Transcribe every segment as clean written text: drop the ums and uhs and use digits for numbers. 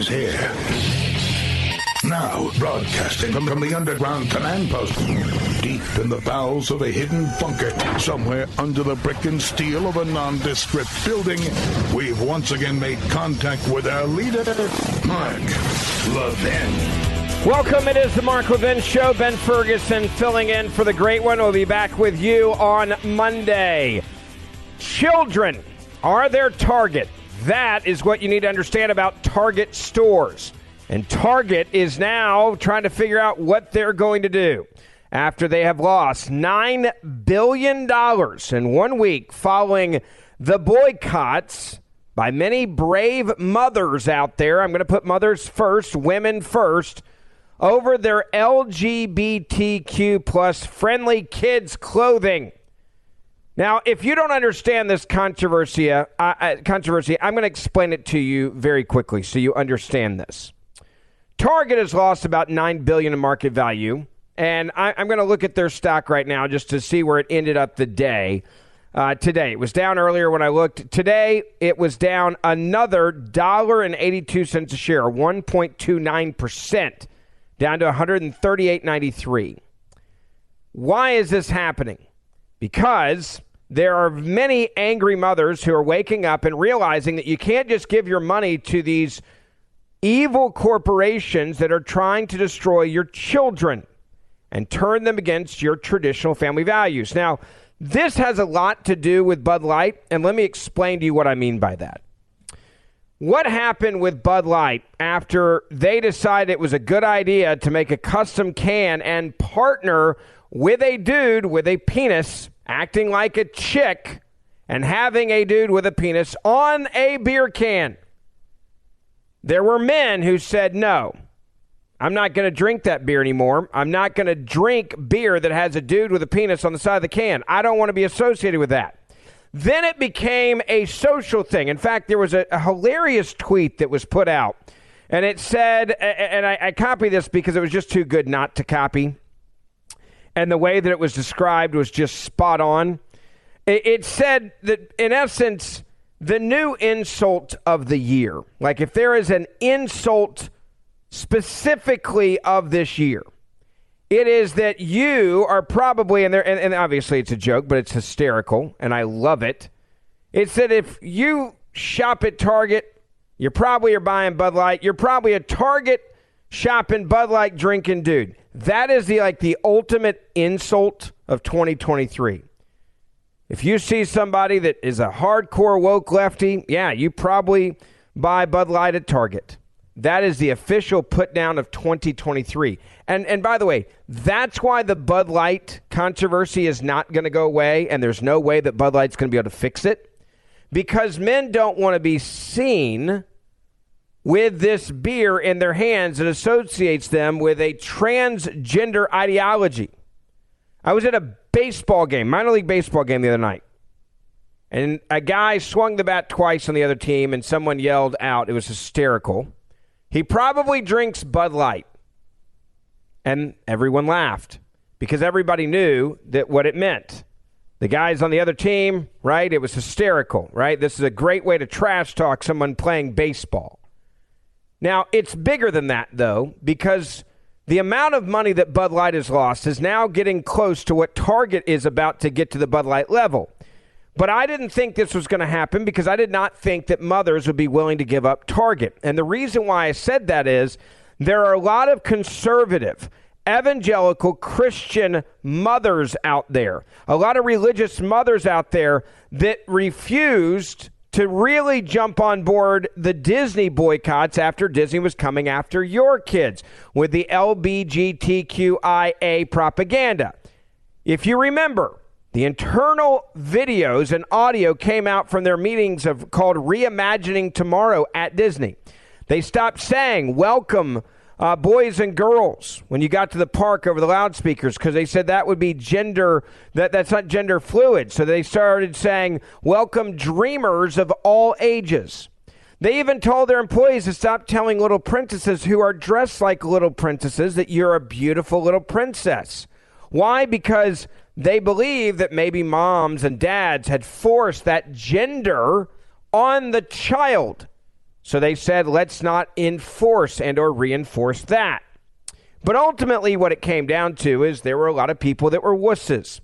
here. Now, broadcasting from the underground command post, deep in the bowels of a hidden bunker, somewhere under the brick and steel of a nondescript building, we've once again made contact with our leader, Mark Levin. Welcome, it is the Mark Levin Show. Ben Ferguson filling in for the great one. We'll be back with you on Monday. Children are their target. That is what you need to understand about Target stores. And Target is now trying to figure out what they're going to do after they have lost $9 billion in 1 week following the boycotts by many brave mothers out there. I'm going to put mothers first, women first, over their LGBTQ plus friendly kids clothing. Now, if you don't understand this controversy, I'm going to explain it to you very quickly so you understand this. Target has lost about $9 billion in market value, and I'm going to look at their stock right now just to see where it ended up the day. Today, it was down earlier when I looked. Today, it was down another $1.82 a share, 1.29%, down to $138.93. Why is this happening? Because there are many angry mothers who are waking up and realizing that you can't just give your money to these evil corporations that are trying to destroy your children and turn them against your traditional family values. Now, this has a lot to do with Bud Light, and let me explain to you what I mean by that. What happened with Bud Light after they decided it was a good idea to make a custom can and partner with a dude with a penis acting like a chick and having a dude with a penis on a beer can? There were men who said, no, I'm not going to drink that beer anymore. I'm not going to drink beer that has a dude with a penis on the side of the can. I don't want to be associated with that. Then it became a social thing. In fact, there was a hilarious tweet that was put out, and it said, and I copied this because it was just too good not to copy, and the way that it was described was just spot on. It said that, in essence, the new insult of the year, like if there is an insult specifically of this year, it is that you are probably, and obviously it's a joke, but it's hysterical, and I love it. It said if you shop at Target, you probably are buying Bud Light. You're probably a Target shopping Bud Light drinking dude. That is the ultimate insult of 2023. If you see somebody that is a hardcore woke lefty, yeah, you probably buy Bud Light at Target. That is the official put down of 2023. And by the way, that's why the Bud Light controversy is not going to go away, and there's no way that Bud Light's going to be able to fix it, because men don't want to be seen with this beer in their hands that associates them with a transgender ideology. I was at a baseball game, minor league baseball game the other night, and a guy swung the bat twice on the other team, and someone yelled out. It was hysterical. He probably drinks Bud Light. And everyone laughed because everybody knew that what it meant. The guys on the other team, right? It was hysterical, right? This is a great way to trash talk someone playing baseball. Now, it's bigger than that, though, because the amount of money that Bud Light has lost is now getting close to what Target is about to get to the Bud Light level. But I didn't think this was going to happen because I did not think that mothers would be willing to give up Target. And the reason why I said that is there are a lot of conservative, evangelical, Christian mothers out there, a lot of religious mothers out there that refused to really jump on board the Disney boycotts after Disney was coming after your kids with the LGBTQIA propaganda. If you remember, the internal videos and audio came out from their meetings called Reimagining Tomorrow at Disney. They stopped saying, welcome, boys and girls, when you got to the park over the loudspeakers, because they said that would be gender, that's not gender fluid. So they started saying, welcome dreamers of all ages. They even told their employees to stop telling little princesses who are dressed like little princesses that you're a beautiful little princess. Why? Because they believe that maybe moms and dads had forced that gender on the child. So they said, let's not enforce and or reinforce that. But ultimately what it came down to is there were a lot of people that were wusses.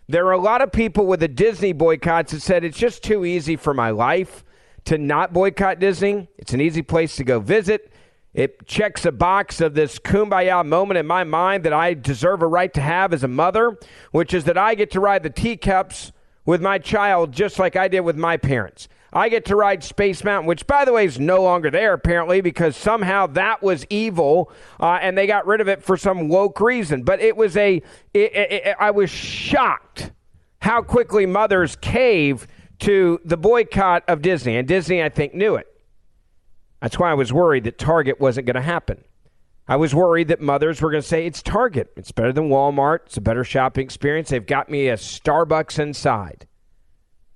There were a lot of people with the Disney boycotts that said it's just too easy for my life to not boycott Disney. It's an easy place to go visit. It checks a box of this kumbaya moment in my mind that I deserve a right to have as a mother, which is that I get to ride the teacups with my child just like I did with my parents. I get to ride Space Mountain, which, by the way, is no longer there, apparently, because somehow that was evil, and they got rid of it for some woke reason. But it was I was shocked how quickly mothers cave to the boycott of Disney. And Disney, I think, knew it. That's why I was worried that Target wasn't going to happen. I was worried that mothers were going to say, it's Target. It's better than Walmart. It's a better shopping experience. They've got me a Starbucks inside.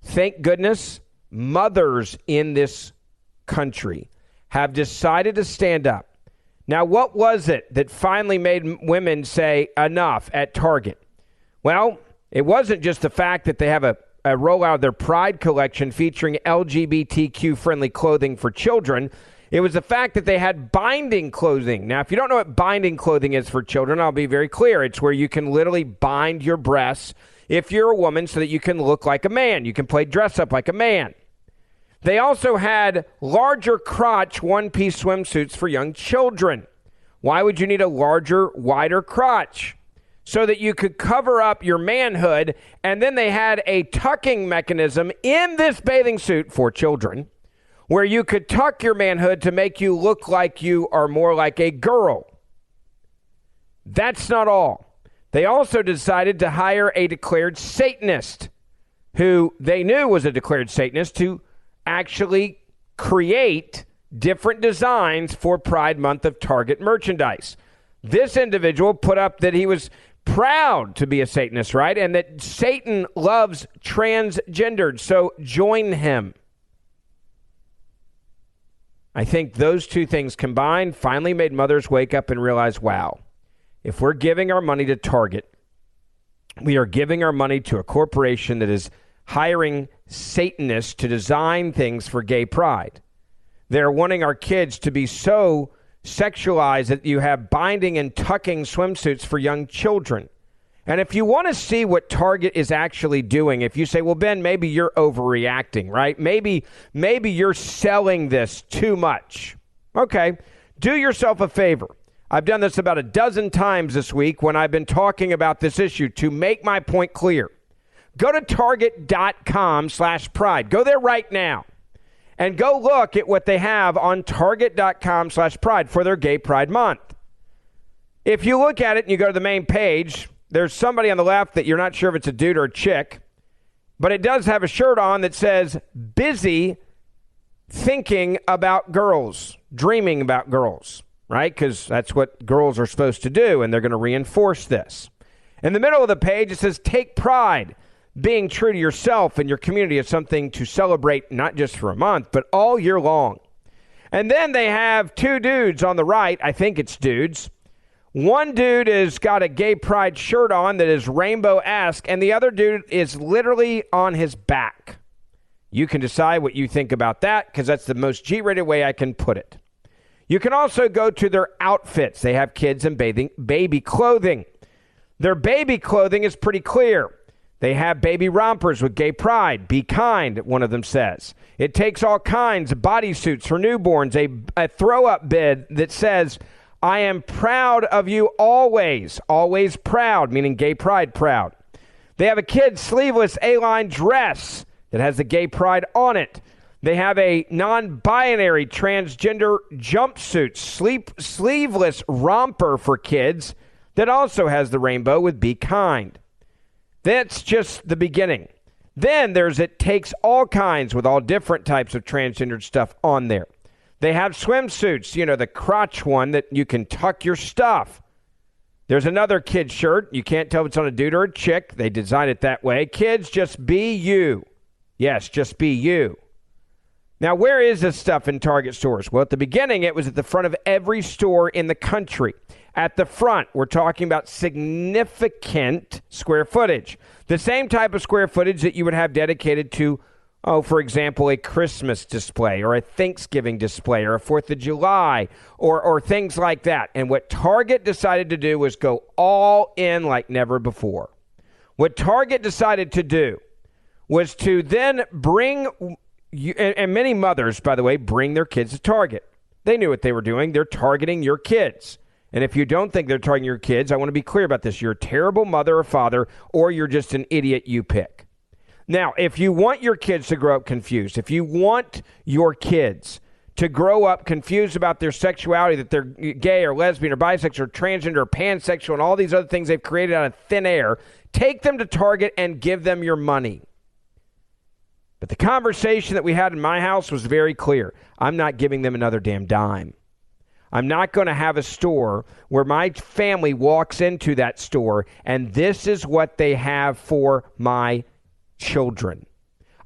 Thank goodness mothers in this country have decided to stand up. Now, what was it that finally made women say enough at Target? Well, it wasn't just the fact that they have a rollout of their Pride collection featuring LGBTQ friendly clothing for children. It was the fact that they had binding clothing. Now, if you don't know what binding clothing is for children, I'll be very clear. It's where you can literally bind your breasts if you're a woman so that you can look like a man. You can play dress up like a man. They also had larger crotch one-piece swimsuits for young children. Why would you need a larger, wider crotch? So that you could cover up your manhood, and then they had a tucking mechanism in this bathing suit for children where you could tuck your manhood to make you look like you are more like a girl. That's not all. They also decided to hire a declared Satanist who they knew was a declared Satanist to actually create different designs for Pride Month of Target merchandise. This individual put up that he was proud to be a Satanist, right? And that Satan loves transgendered, so join him. I think those two things combined finally made mothers wake up and realize, wow, if we're giving our money to Target, we are giving our money to a corporation that is hiring Satanists to design things for gay pride. They're wanting our kids to be so sexualized that you have binding and tucking swimsuits for young children. And if you want to see what Target is actually doing, if you say, well, Ben, maybe you're overreacting, right? Maybe you're selling this too much. Okay, do yourself a favor. I've done this about a dozen times this week when I've been talking about this issue to make my point clear. Go to target.com/pride. Go there right now and go look at what they have on target.com/pride for their Gay Pride Month. If you look at it and you go to the main page, there's somebody on the left that you're not sure if it's a dude or a chick, but it does have a shirt on that says busy thinking about girls, dreaming about girls, right? Because that's what girls are supposed to do, and they're going to reinforce this. In the middle of the page, it says take pride. Being true to yourself and your community is something to celebrate, not just for a month, but all year long. And then they have two dudes on the right. I think it's dudes. One dude has got a gay pride shirt on that is rainbow-esque, and the other dude is literally on his back. You can decide what you think about that, because that's the most G-rated way I can put it. You can also go to their outfits. They have kids and baby clothing. Their baby clothing is pretty clear. They have baby rompers with gay pride. Be kind, one of them says. It takes all kinds of bodysuits for newborns, a throw-up bid that says, I am proud of you always. Always proud, meaning gay pride proud. They have a kid's sleeveless A-line dress that has the gay pride on it. They have a non-binary transgender jumpsuit, sleeveless romper for kids that also has the rainbow with Be Kind. That's just the beginning. Then there's It Takes All Kinds with all different types of transgendered stuff on there. They have swimsuits, the crotch one that you can tuck your stuff. There's another kid shirt. You can't tell if it's on a dude or a chick. They designed it that way. Kids, just be you. Yes, just be you. Now, where is this stuff in Target stores? Well, at the beginning, it was at the front of every store in the country. At the front, we're talking about significant square footage. The same type of square footage that you would have dedicated to Oh, for example, a Christmas display or a Thanksgiving display or a 4th of July or things like that. And what Target decided to do was go all in like never before. What Target decided to do was to then bring, and many mothers, by the way, bring their kids to Target. They knew what they were doing. They're targeting your kids. And if you don't think they're targeting your kids, I want to be clear about this. You're a terrible mother or father, or you're just an idiot, you pick. Now, if you want your kids to grow up confused, if you want your kids to grow up confused about their sexuality, that they're gay or lesbian or bisexual or transgender or pansexual and all these other things they've created out of thin air, take them to Target and give them your money. But the conversation that we had in my house was very clear. I'm not giving them another damn dime. I'm not going to have a store where my family walks into that store and this is what they have for my children.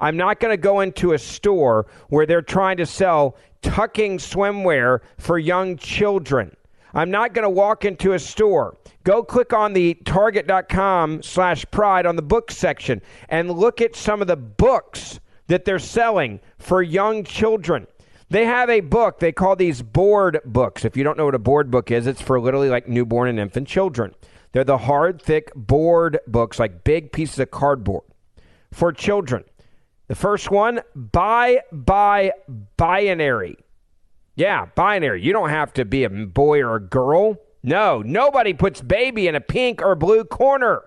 I'm not going to go into a store where they're trying to sell tucking swimwear for young children. I'm not going to walk into a store. Go click on the target.com/pride on the book section and look at some of the books that they're selling for young children. They have a book they call these board books. If you don't know what a board book is, it's for literally like newborn and infant children. They're the hard, thick board books, like big pieces of cardboard for children. The first one, binary. Yeah, binary. You don't have to be a boy or a girl. No, nobody puts baby in a pink or blue corner,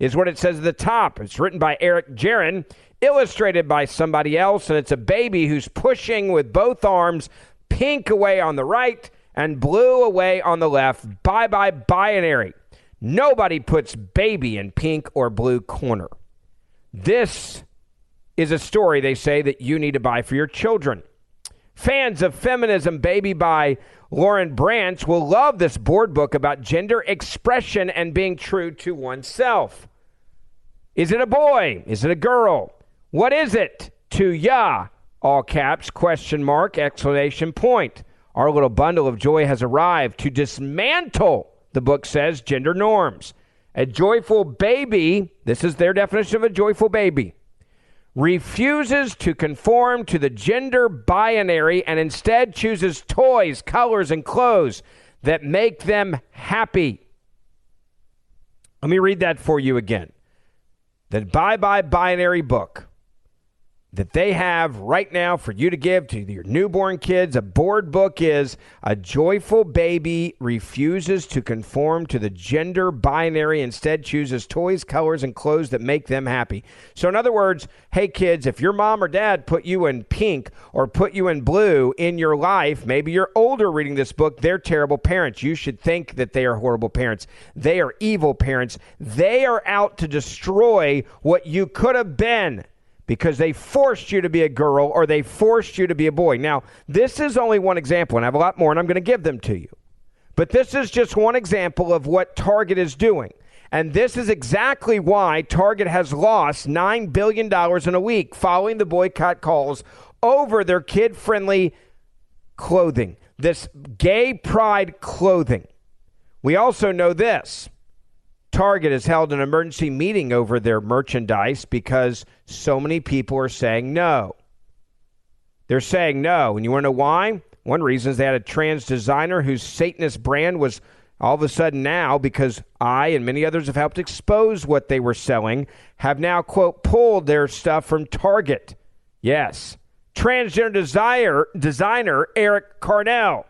is what it says at the top. It's written by Eric Jaron, illustrated by somebody else, and it's a baby who's pushing with both arms, pink away on the right and blue away on the left. Bye-bye binary. Nobody puts baby in pink or blue corner. This is a story, they say, that you need to buy for your children. Fans of Feminism Baby by Lauren Branch will love this board book about gender expression and being true to oneself. Is it a boy? Is it a girl? What is it to ya? All caps, question mark, exclamation point. Our little bundle of joy has arrived to dismantle, the book says, gender norms. A joyful baby, this is their definition of a joyful baby, refuses to conform to the gender binary and instead chooses toys, colors, and clothes that make them happy. Let me read that for you again. The Bye-Bye Binary book that they have right now for you to give to your newborn kids. A board book is a joyful baby refuses to conform to the gender binary, instead chooses toys, colors, and clothes that make them happy. So in other words, hey kids, if your mom or dad put you in pink or put you in blue in your life, maybe you're older reading this book, they're terrible parents. You should think that they are horrible parents. They are evil parents. They are out to destroy what you could have been, because they forced you to be a girl or they forced you to be a boy. Now, this is only one example, and I have a lot more, and I'm going to give them to you. But this is just one example of what Target is doing. And this is exactly why Target has lost $9 billion in a week following the boycott calls over their kid-friendly clothing, this gay pride clothing. We also know this. Target has held an emergency meeting over their merchandise because so many people are saying no. They're saying no. And you want to know why? One reason is they had a trans designer whose Satanist brand was all of a sudden now, because I and many others have helped expose what they were selling, have now, quote, pulled their stuff from Target. Yes. Transgender designer Eric Carnell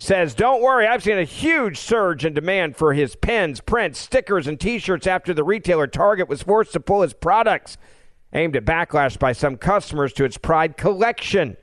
says, don't worry, I've seen a huge surge in demand for his pens, prints, stickers, and T-shirts after the retailer Target was forced to pull his products aimed at backlash by some customers to its Pride collection.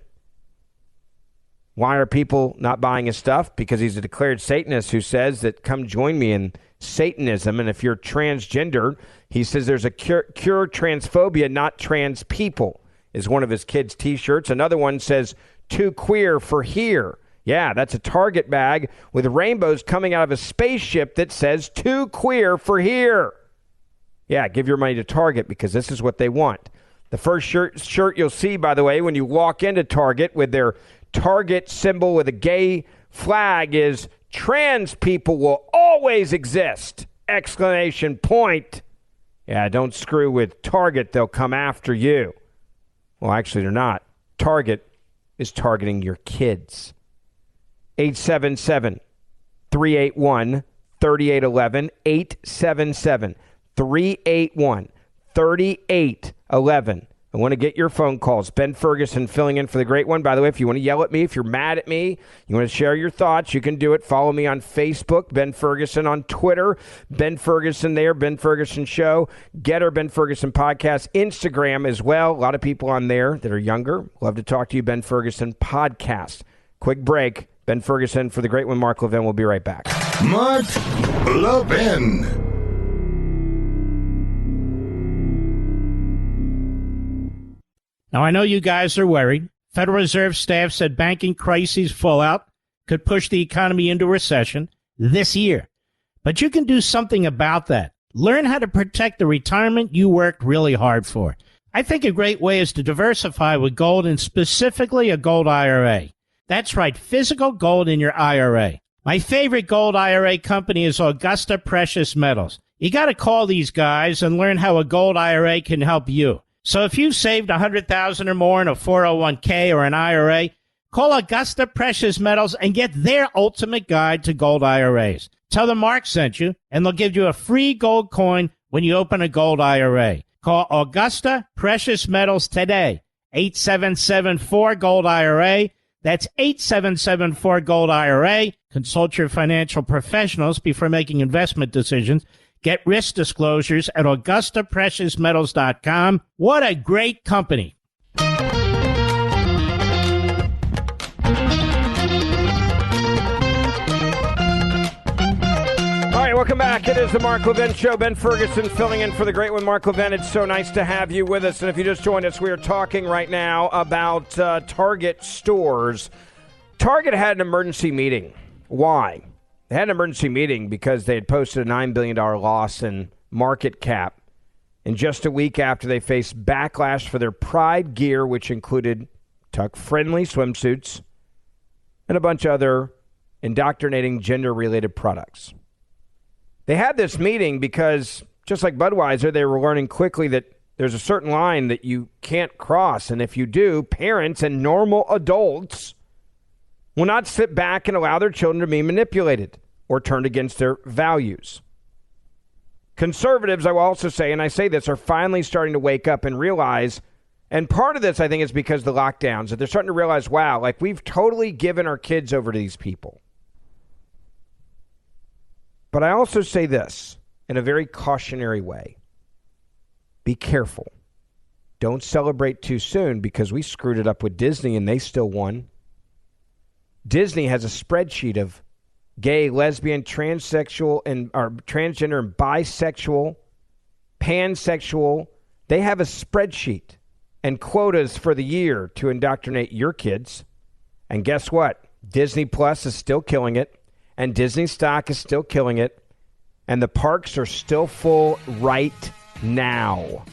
Why are people not buying his stuff? Because he's a declared Satanist who says that come join me in Satanism. And if you're transgender, he says there's a cure transphobia, not trans people, is one of his kids' T-shirts. Another one says, too queer for here. Yeah, that's a Target bag with rainbows coming out of a spaceship that says, too queer for here. Yeah, give your money to Target because this is what they want. The first shirt you'll see, by the way, when you walk into Target with their Target symbol with a gay flag is, trans people will always exist! Exclamation point. Yeah, don't screw with Target. They'll come after you. Well, actually, they're not. Target is targeting your kids. 877-381-3811. 877-381-3811. I want to get your phone calls. Ben Ferguson filling in for the great one. By the way, if you want to yell at me, if you're mad at me, you want to share your thoughts, you can do it. Follow me on Facebook, Ben Ferguson, on Twitter, Ben Ferguson there, Ben Ferguson Show, Getter, Ben Ferguson Podcast, Instagram as well. A lot of people on there that are younger. Love to talk to you, Ben Ferguson Podcast. Quick break. Ben Ferguson for the great one, Mark Levin. We'll be right back. Mark Levin. Now, I know you guys are worried. Federal Reserve staff said banking crises fallout could push the economy into recession this year. But you can do something about that. Learn how to protect the retirement you worked really hard for. I think a great way is to diversify with gold, and specifically a gold IRA. That's right, physical gold in your IRA. My favorite gold IRA company is Augusta Precious Metals. You got to call these guys and learn how a gold IRA can help you. So if you've saved $100,000 or more in a 401k or an IRA, call Augusta Precious Metals and get their ultimate guide to gold IRAs. Tell them Mark sent you, and they'll give you a free gold coin when you open a gold IRA. Call Augusta Precious Metals today, 877-4-GOLD-IRA. That's 877-4-GOLD-IRA. Consult your financial professionals before making investment decisions. Get risk disclosures at AugustaPreciousMetals.com. What a great company. All right, welcome back. It is the Mark Levin Show. Ben Ferguson filling in for the great one, Mark Levin. It's so nice to have you with us. And if you just joined us, we are talking right now about Target stores. Target had an emergency meeting. Why? They had an emergency meeting because they had posted a $9 billion loss in market cap in just a week after they faced backlash for their Pride gear, which included tuck-friendly swimsuits and a bunch of other indoctrinating gender-related products. They had this meeting because, just like Budweiser, they were learning quickly that there's a certain line that you can't cross, and if you do, parents and normal adults will not sit back and allow their children to be manipulated or turned against their values. Conservatives, I will also say, and I say this, are finally starting to wake up and realize, and part of this, I think, is because of the lockdowns, that they're starting to realize, wow, like we've totally given our kids over to these people. But I also say this in a very cautionary way. Be careful. Don't celebrate too soon, because we screwed it up with Disney and they still won. Disney has a spreadsheet of gay, lesbian, transsexual, and or transgender and bisexual, pansexual. They have a spreadsheet and quotas for the year to indoctrinate your kids. And guess what? Disney Plus is still killing it, and Disney stock is still killing it, and the parks are still full right now.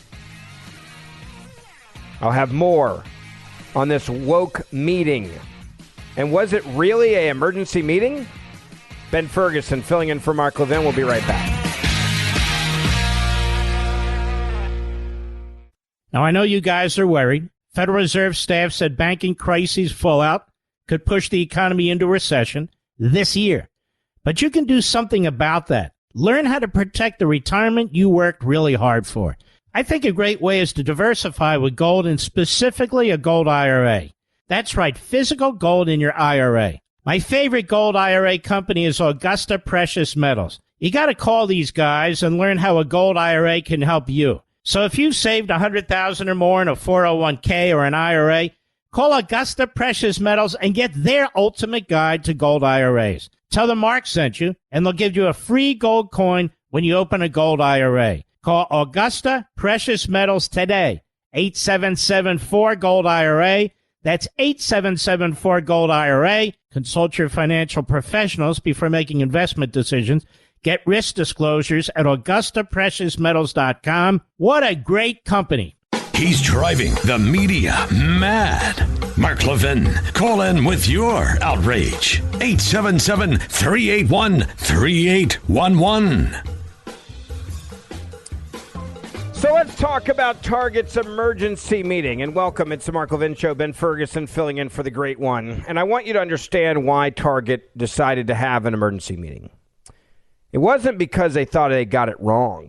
I'll have more on this woke meeting. And was it really an emergency meeting? Ben Ferguson filling in for Mark Levin. We'll be right back. Now, I know you guys are worried. Federal Reserve staff said banking crises fallout could push the economy into recession this year. But you can do something about that. Learn how to protect the retirement you worked really hard for. I think a great way is to diversify with gold, and specifically a gold IRA. That's right, physical gold in your IRA. My favorite gold IRA company is Augusta Precious Metals. You got to call these guys and learn how a gold IRA can help you. So if you've saved $100,000 or more in a 401k or an IRA, call Augusta Precious Metals and get their ultimate guide to gold IRAs. Tell them Mark sent you, and they'll give you a free gold coin when you open a gold IRA. Call Augusta Precious Metals today, 877-4-GOLD-IRA. That's 877-4-GOLD-IRA. Consult your financial professionals before making investment decisions. Get risk disclosures at AugustaPreciousMetals.com. What a great company. He's driving the media mad. Mark Levin, call in with your outrage. 877-381-3811. So let's talk about Target's emergency meeting. And welcome, it's the Mark Levin Show. Ben Ferguson filling in for the great one. And I want you to understand why Target decided to have an emergency meeting. It wasn't because they thought they got it wrong.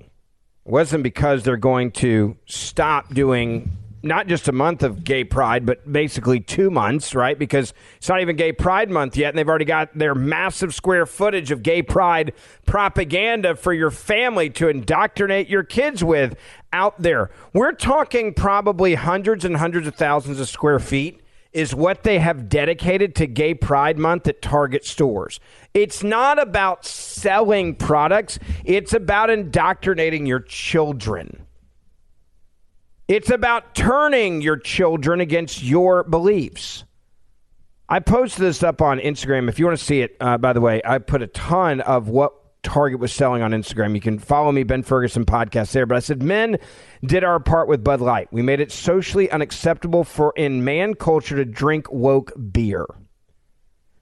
It wasn't because they're going to stop doing not just a month of gay pride, but basically 2 months, right? Because it's not even gay pride month yet, and they've already got their massive square footage of gay pride propaganda for your family to indoctrinate your kids with out there. We're talking probably hundreds and hundreds of thousands of square feet is what they have dedicated to gay pride month at Target stores. It's not about selling products. It's about indoctrinating your children. It's about turning your children against your beliefs. I posted this up on Instagram. If you want to see it, by the way, I put a ton of what Target was selling on Instagram. You can follow me, Ben Ferguson Podcast there. But I said, men did our part with Bud Light. We made it socially unacceptable for in man culture to drink woke beer.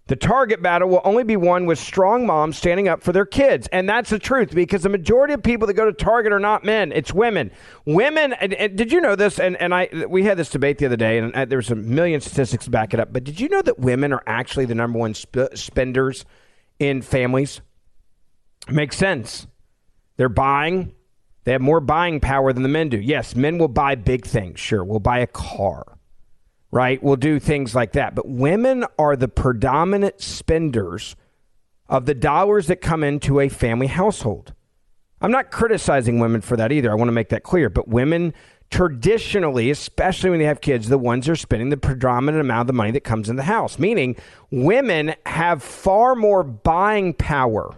The Target battle will only be won with strong moms standing up for their kids. And that's the truth, because the majority of people that go to Target are not men. It's women. Women, and did you know this? And we had this debate the other day, and there's a million statistics to back it up. But did you know that women are actually the number one spenders in families? Makes sense. They're buying. They have more buying power than the men do. Yes, men will buy big things. Sure, we'll buy a car. Right? We'll do things like that. But women are the predominant spenders of the dollars that come into a family household. I'm not criticizing women for that either. I want to make that clear. But women traditionally, especially when they have kids, the ones are spending the predominant amount of the money that comes in the house. Meaning women have far more buying power.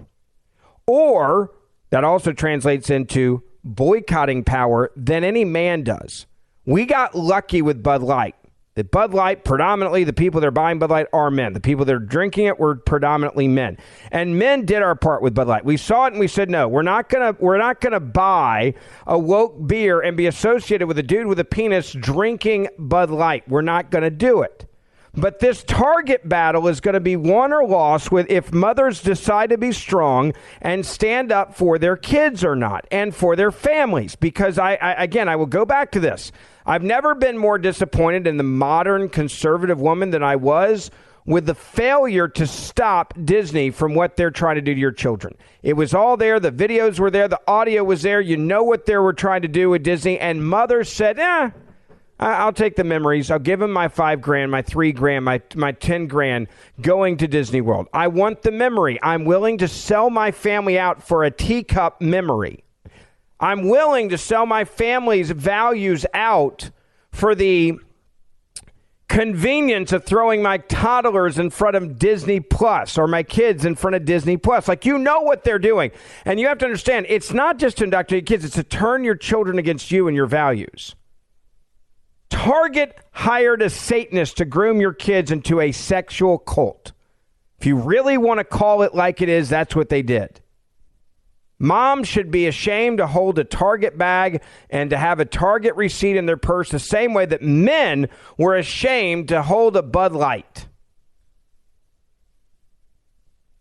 Or that also translates into boycotting power than any man does. We got lucky with Bud Light. The Bud Light, predominantly the people that are buying Bud Light are men. The people that are drinking it were predominantly men. And men did our part with Bud Light. We saw it and we said, no, we're not gonna buy a woke beer and be associated with a dude with a penis drinking Bud Light. We're not gonna do it. But this Target battle is going to be won or lost with if mothers decide to be strong and stand up for their kids or not, and for their families. Because I will go back to this. I've never been more disappointed in the modern conservative woman than I was with the failure to stop Disney from what they're trying to do to your children. It was all there. The videos were there. The audio was there. You know what they were trying to do with Disney. And mothers said, I'll take the memories. I'll give them my $5,000, my $3,000, my $10,000 going to Disney World. I want the memory. I'm willing to sell my family out for a teacup memory. I'm willing to sell my family's values out for the convenience of throwing my toddlers in front of Disney Plus or my kids in front of Disney Plus. Like, you know what they're doing. And you have to understand, it's not just to indoctrinate kids. It's to turn your children against you and your values. Target hired a Satanist to groom your kids into a sexual cult. If you really want to call it like it is, that's what they did. Moms should be ashamed to hold a Target bag and to have a Target receipt in their purse the same way that men were ashamed to hold a Bud Light.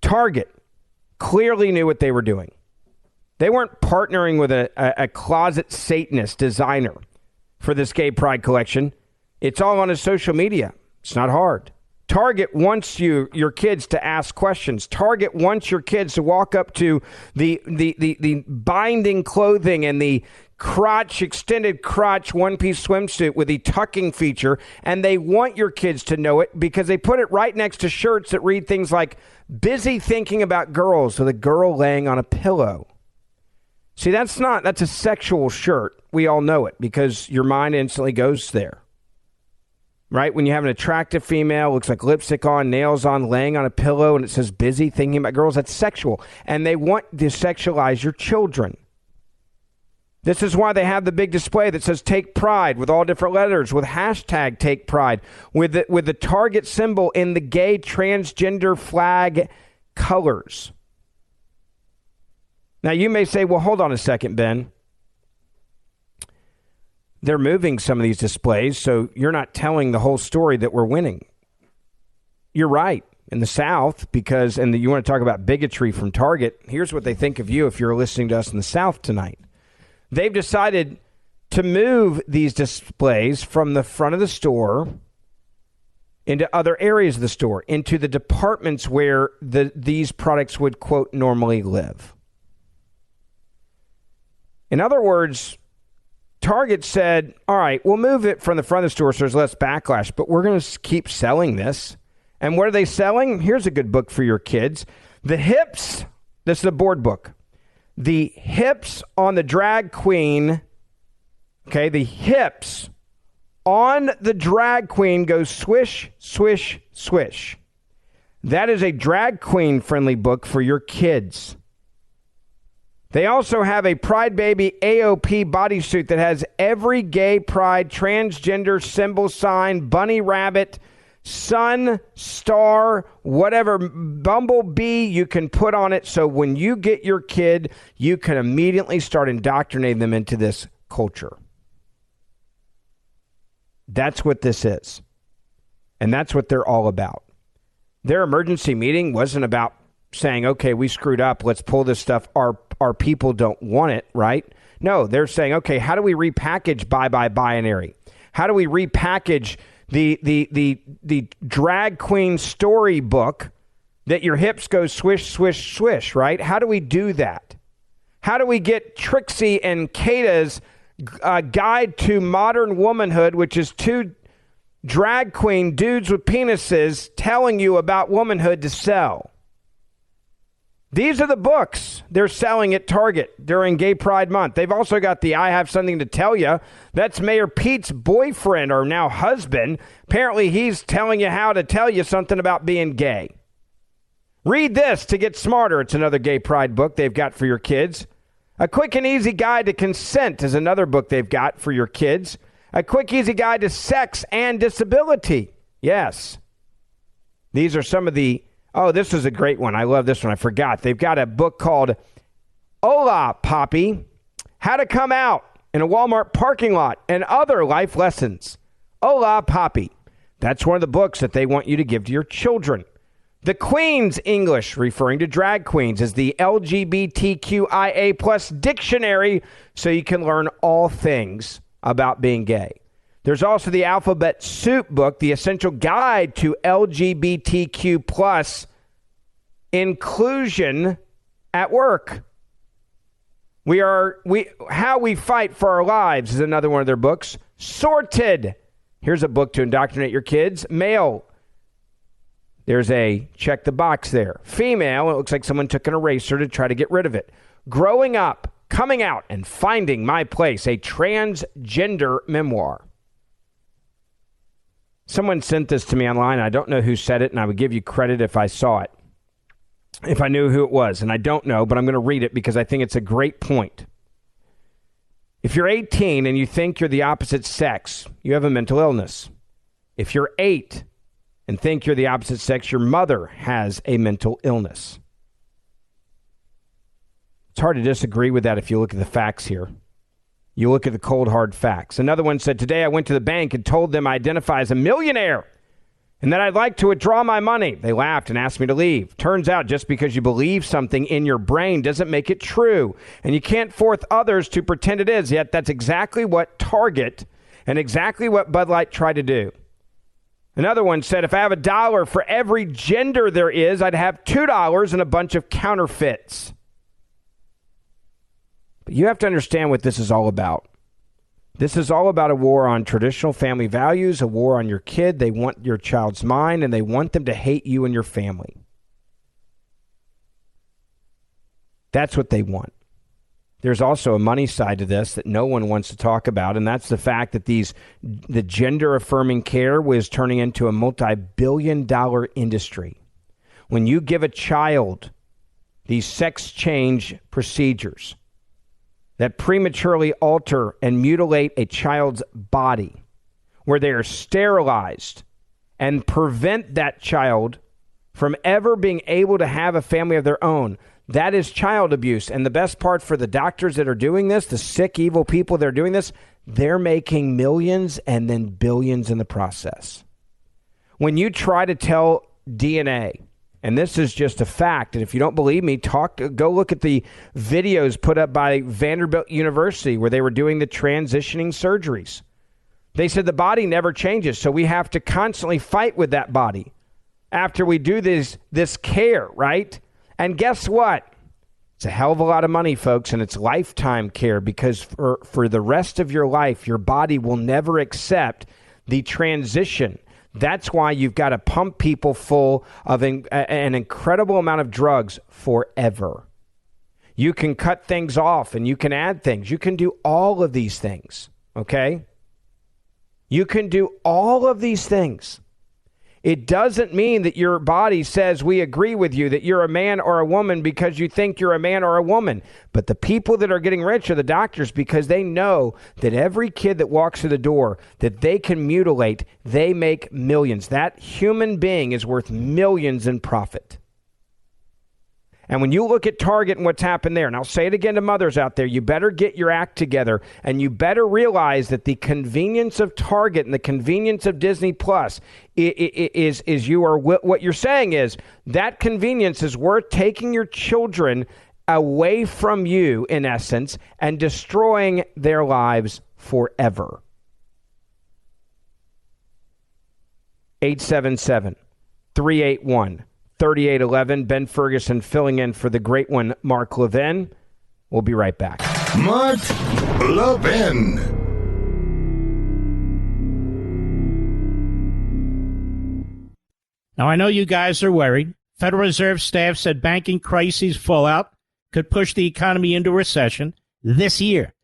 Target clearly knew what they were doing. They weren't partnering with a closet Satanist designer for this gay pride collection. It's all on his social media. It's not hard. Target wants your kids to ask questions. Target wants your kids to walk up to the binding clothing and the extended crotch one-piece swimsuit with the tucking feature, and they want your kids to know it because they put it right next to shirts that read things like busy thinking about girls with a girl laying on a pillow. See, that's a sexual shirt. We all know it because your mind instantly goes there. Right? When you have an attractive female, looks like lipstick on, nails on, laying on a pillow, and it says busy thinking about girls, that's sexual. And they want to sexualize your children. This is why they have the big display that says take pride with all different letters, with hashtag take pride, with the Target symbol in the gay transgender flag colors. Now, you may say, well, hold on a second, Ben. They're moving some of these displays, so you're not telling the whole story that we're winning. You're right. In the South, and you want to talk about bigotry from Target, here's what they think of you if you're listening to us in the South tonight. They've decided to move these displays from the front of the store into other areas of the store, into the departments where these products would, quote, normally live. In other words, Target said, all right, we'll move it from the front of the store so there's less backlash, but we're going to keep selling this. And what are they selling? Here's a good book for your kids. The hips, this is a board book. The hips on the drag queen, okay, the hips on the drag queen goes swish, swish, swish. That is a drag queen friendly book for your kids. They also have a Pride Baby AOP bodysuit that has every gay pride, transgender symbol sign, bunny rabbit, sun, star, whatever, bumblebee you can put on it. So when you get your kid, you can immediately start indoctrinating them into this culture. That's what this is. And that's what they're all about. Their emergency meeting wasn't about saying, okay, we screwed up. Let's pull this stuff. Our people don't want it, right? No, they're saying, okay, how do we repackage binary? How do we repackage the drag queen storybook that your hips go swish, swish, swish, right? How do we do that? How do we get Trixie and Kata's Guide to Modern Womanhood, which is two drag queen dudes with penises telling you about womanhood to sell? These are the books they're selling at Target during Gay Pride Month. They've also got the I Have Something to Tell You. That's Mayor Pete's boyfriend, or now husband. Apparently he's telling you how to tell you something about being gay. Read this to get smarter. It's another Gay Pride book they've got for your kids. A Quick and Easy Guide to Consent is another book they've got for your kids. A Quick, Easy Guide to Sex and Disability. Yes. These are some of the... Oh, this is a great one. I love this one. I forgot. They've got a book called Hola, Poppy, How to Come Out in a Walmart Parking Lot and Other Life Lessons. Hola, Poppy. That's one of the books that they want you to give to your children. The Queen's English, referring to drag queens, is the LGBTQIA plus dictionary, so you can learn all things about being gay. There's also the Alphabet Soup book, the essential guide to LGBTQ plus inclusion at work. How We Fight for Our Lives is another one of their books. Sorted. Here's a book to indoctrinate your kids. Male. There's a check the box there. Female. It looks like someone took an eraser to try to get rid of it. Growing Up, Coming Out, and Finding My Place, a transgender memoir. Someone sent this to me online. I don't know who said it, and I would give you credit if I saw it, if I knew who it was. And I don't know, but I'm going to read it because I think it's a great point. If you're 18 and you think you're the opposite sex, you have a mental illness. If you're 8 and think you're the opposite sex, your mother has a mental illness. It's hard to disagree with that if you look at the facts here. You look at the cold, hard facts. Another one said, today I went to the bank and told them I identify as a millionaire and that I'd like to withdraw my money. They laughed and asked me to leave. Turns out just because you believe something in your brain doesn't make it true. And you can't force others to pretend it is. Yet that's exactly what Target and exactly what Bud Light tried to do. Another one said, if I have $1 for every gender there is, I'd have $2 and a bunch of counterfeits. But you have to understand what this is all about. This is all about a war on traditional family values, a war on your kid. They want your child's mind, and they want them to hate you and your family. That's what they want. There's also a money side to this that no one wants to talk about, and that's the fact that the gender-affirming care was turning into a multi-billion-dollar industry. When you give a child these sex change procedures that prematurely alter and mutilate a child's body, where they are sterilized and prevent that child from ever being able to have a family of their own, that is child abuse. And the best part for the doctors that are doing this, the sick, evil people that are doing this, they're making millions and then billions in the process. When you try to tell DNA And this is just a fact. And if you don't believe me, go look at the videos put up by Vanderbilt University where they were doing the transitioning surgeries. They said the body never changes, so we have to constantly fight with that body after we do this care, right? And guess what? It's a hell of a lot of money, folks, and it's lifetime care because for the rest of your life, your body will never accept the transition. That's why you've got to pump people full of an incredible amount of drugs forever. You can cut things off and you can add things. You can do all of these things, okay? You can do all of these things. It doesn't mean that your body says we agree with you, that you're a man or a woman because you think you're a man or a woman. But the people that are getting rich are the doctors because they know that every kid that walks through the door that they can mutilate, they make millions. That human being is worth millions in profit. And when you look at Target and what's happened there, and I'll say it again to mothers out there, you better get your act together and you better realize that the convenience of Target and the convenience of Disney Plus is you are what you're saying is that convenience is worth taking your children away from you, in essence, and destroying their lives forever. 877-381-3811. Ben Ferguson filling in for the great one, Mark Levin. We'll be right back. Mark Levin. Now, I know you guys are worried. Federal Reserve staff said banking crises fallout could push the economy into recession this year.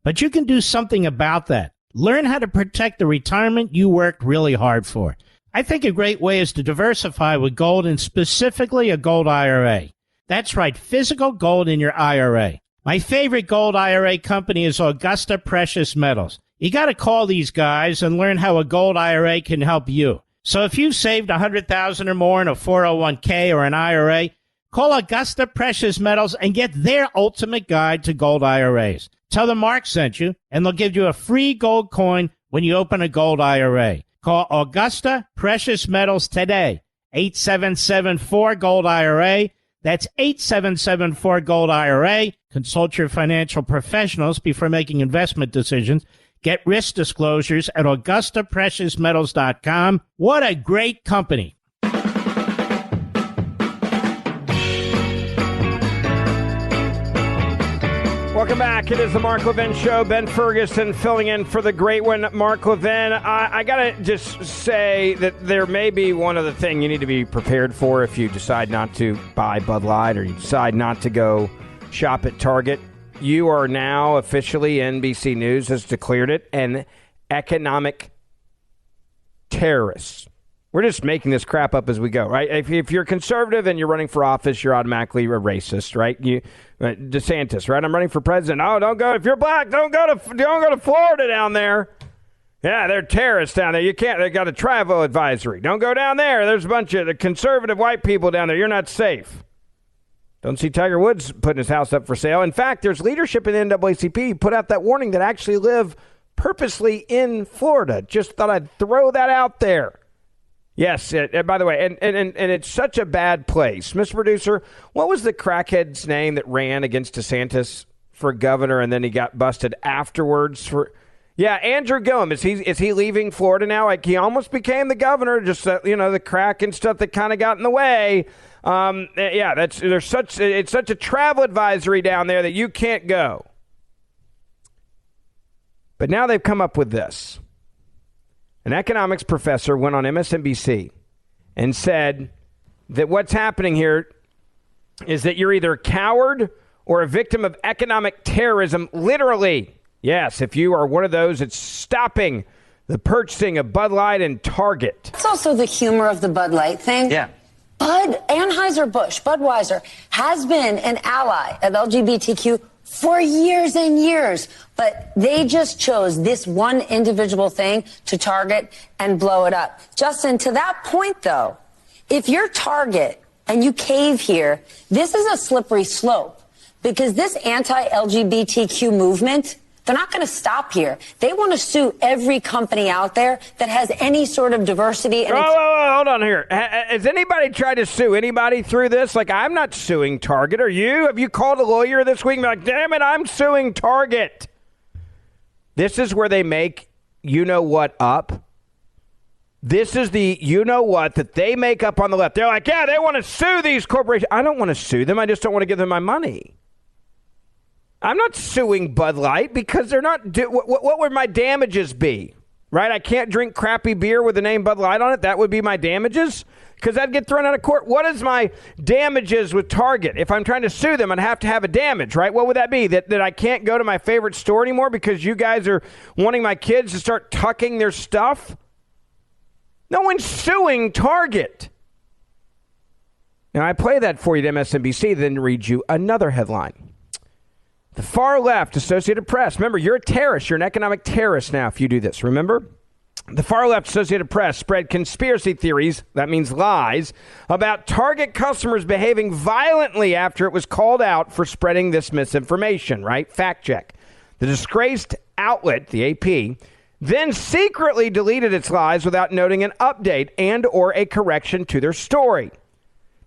But you can do something about that. Learn how to protect the retirement you worked really hard for. I think a great way is to diversify with gold and specifically a gold IRA. That's right, physical gold in your IRA. My favorite gold IRA company is Augusta Precious Metals. You got to call these guys and learn how a gold IRA can help you. So if you've saved $100,000 or more in a 401k or an IRA, call Augusta Precious Metals and get their ultimate guide to gold IRAs. Tell them Mark sent you, and they'll give you a free gold coin when you open a gold IRA. Call Augusta Precious Metals today, 8774-GOLD-IRA. That's 8774-GOLD-IRA. Consult your financial professionals before making investment decisions. Get risk disclosures at AugustaPreciousMetals.com. What a great company. Welcome back. It is the Mark Levin Show. Ben Ferguson filling in for the great one, Mark Levin. I got to just say that there may be one other thing you need to be prepared for if you decide not to buy Bud Light or you decide not to go shop at Target. You are now officially, NBC News has declared it, an economic terrorist. We're just making this crap up as we go, right? If you're conservative and you're running for office, you're automatically a racist, right? DeSantis, right? I'm running for president. Oh, don't go. If you're black, don't go to Florida down there. Yeah, they're terrorists down there. You can't. They got a travel advisory. Don't go down there. There's a bunch of conservative white people down there. You're not safe. Don't see Tiger Woods putting his house up for sale. In fact, there's leadership in the NAACP put out that warning that actually live purposely in Florida. Just thought I'd throw that out there. Yes, by the way, and it's such a bad place. Mr. Producer, what was the crackhead's name that ran against DeSantis for governor and then he got busted afterwards for... Yeah, Andrew Gillum. Is he leaving Florida now? Like, he almost became the governor, just, the crack and stuff that kind of got in the way. It's such a travel advisory down there that you can't go. But now they've come up with this. An economics professor went on MSNBC and said that what's happening here is that you're either a coward or a victim of economic terrorism, literally. Yes, if you are one of those, it's stopping the purchasing of Bud Light and Target. It's also the humor of the Bud Light thing. Yeah. Anheuser-Busch, Budweiser, has been an ally of LGBTQ for years and years, but they just chose this one individual thing to target and blow it up. Justin, to that point, though, if you're Target and you cave here, this is a slippery slope because this anti-LGBTQ movement They're not going to stop here. They want to sue every company out there that has any sort of diversity. And hold on here. Has anybody tried to sue anybody through this? Like, I'm not suing Target. Are you? Have you called a lawyer this week and be like, damn it, I'm suing Target? This is where they make you-know-what up. This is the you-know-what that they make up on the left. They're like, yeah, they want to sue these corporations. I don't want to sue them. I just don't want to give them my money. I'm not suing Bud Light because they're not. What would my damages be? Right? I can't drink crappy beer with the name Bud Light on it. That would be my damages because I'd get thrown out of court. What is my damages with Target? If I'm trying to sue them, I'd have to have a damage, right? What would that be? That I can't go to my favorite store anymore because you guys are wanting my kids to start tucking their stuff? No one's suing Target. Now, I play that for you to MSNBC, then read you another headline. The far left, Associated Press. Remember, you're a terrorist. You're an economic terrorist now if you do this. Remember? The far left, Associated Press, spread conspiracy theories, that means lies, about Target customers behaving violently after it was called out for spreading this misinformation, right? Fact check. The disgraced outlet, the AP, then secretly deleted its lies without noting an update and or a correction to their story.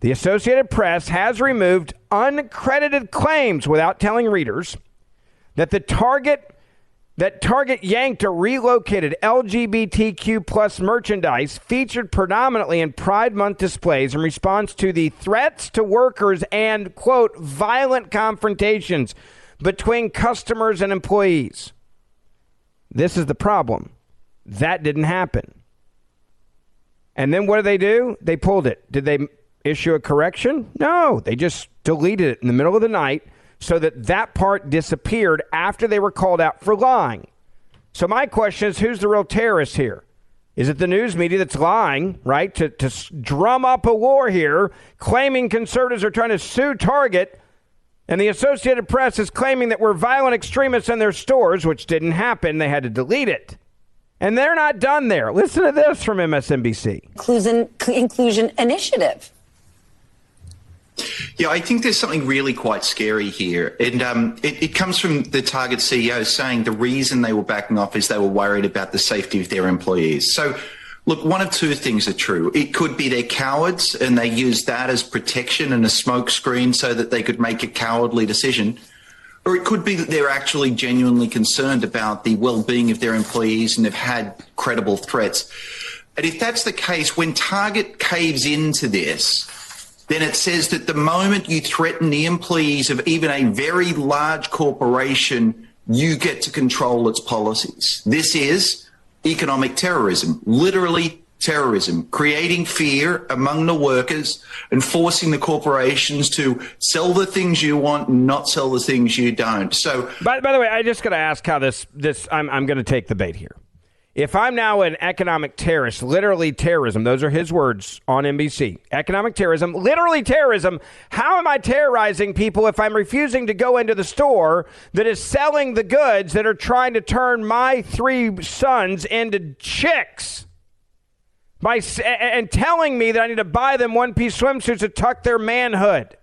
The Associated Press has removed uncredited claims without telling readers that Target yanked or relocated LGBTQ plus merchandise featured predominantly in Pride Month displays in response to the threats to workers and, quote, violent confrontations between customers and employees. This is the problem. That didn't happen. And then what do? They pulled it. Did they issue a correction? No, they just deleted it in the middle of the night so that part disappeared after they were called out for lying. So my question is, who's the real terrorist here? Is it the news media that's lying, right, to drum up a war here, claiming conservatives are trying to sue Target, and the Associated Press is claiming that we're violent extremists in their stores, which didn't happen. They had to delete it. And they're not done there. Listen to this from MSNBC. Inclusion initiative. Yeah, I think there's something really quite scary here. And it comes from the Target CEO saying the reason they were backing off is they were worried about the safety of their employees. So, look, one of two things are true. It could be they're cowards and they use that as protection and a smokescreen so that they could make a cowardly decision. Or it could be that they're actually genuinely concerned about the well-being of their employees and have had credible threats. And if that's the case, when Target caves into this, then it says that the moment you threaten the employees of even a very large corporation, you get to control its policies. This is economic terrorism, literally terrorism, creating fear among the workers and forcing the corporations to sell the things you want and not sell the things you don't. So, by the way, I just got to ask how this I'm going to take the bait here. If I'm now an economic terrorist, literally terrorism, those are his words on NBC, economic terrorism, literally terrorism, how am I terrorizing people if I'm refusing to go into the store that is selling the goods that are trying to turn my 3 sons into chicks and telling me that I need to buy them one-piece swimsuits to tuck their manhood?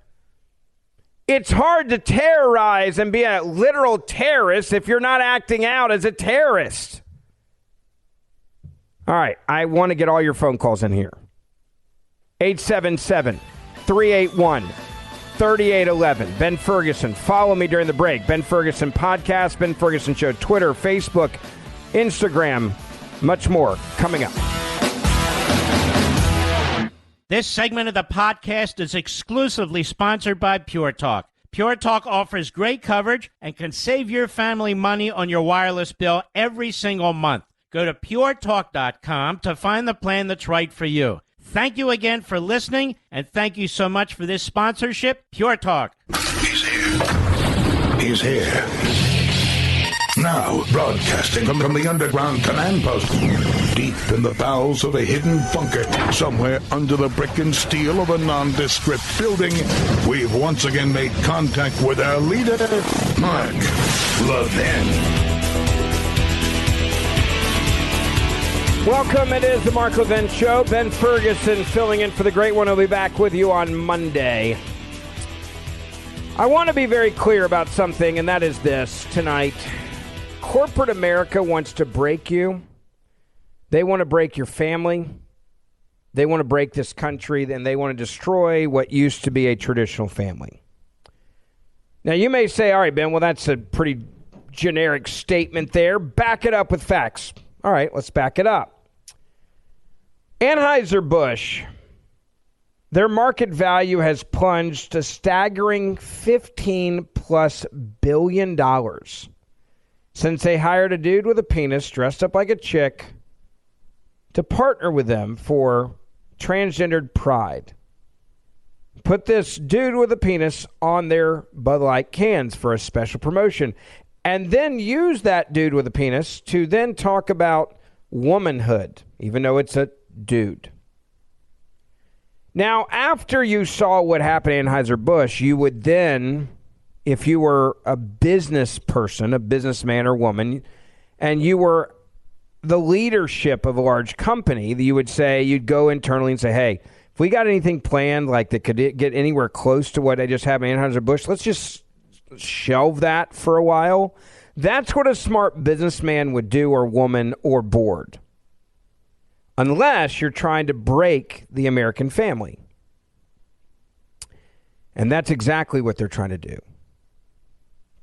It's hard to terrorize and be a literal terrorist if you're not acting out as a terrorist. All right, I want to get all your phone calls in here. 877-381-3811. Ben Ferguson. Follow me during the break. Ben Ferguson Podcast, Ben Ferguson Show, Twitter, Facebook, Instagram, much more coming up. This segment of the podcast is exclusively sponsored by Pure Talk. Pure Talk offers great coverage and can save your family money on your wireless bill every single month. Go to puretalk.com to find the plan that's right for you. Thank you again for listening, and thank you so much for this sponsorship, Pure Talk. He's here. He's here. Now, broadcasting from the underground command post, deep in the bowels of a hidden bunker, somewhere under the brick and steel of a nondescript building, we've once again made contact with our leader, Mark Levin. Welcome. It is the Mark Levin Show. Ben Ferguson filling in for the great one. I'll be back with you on Monday. I want to be very clear about something, and that is this tonight. corporate America wants to break you. They want to break your family. They want to break this country, and they want to destroy what used to be a traditional family. Now, you may say, all right, Ben, well, that's a pretty generic statement there. Back it up with facts. All right, let's back it up. Anheuser-Busch, their market value has plunged to staggering $15+ billion since they hired a dude with a penis dressed up like a chick to partner with them for transgendered pride. Put this dude with a penis on their Bud Light cans for a special promotion, and then use that dude with a penis to then talk about womanhood, even though it's a dude. Now, after you saw what happened to Anheuser-Busch, you would then, if you were a business person, a businessman or woman, and you were the leadership of a large company, you would say, you'd go internally and say, hey, if we got anything planned like that could get anywhere close to what I just had in Anheuser-Busch, let's just shelve that for a while. That's what a smart businessman would do, or woman, or board. Unless you're trying to break the American family. And that's exactly what they're trying to do.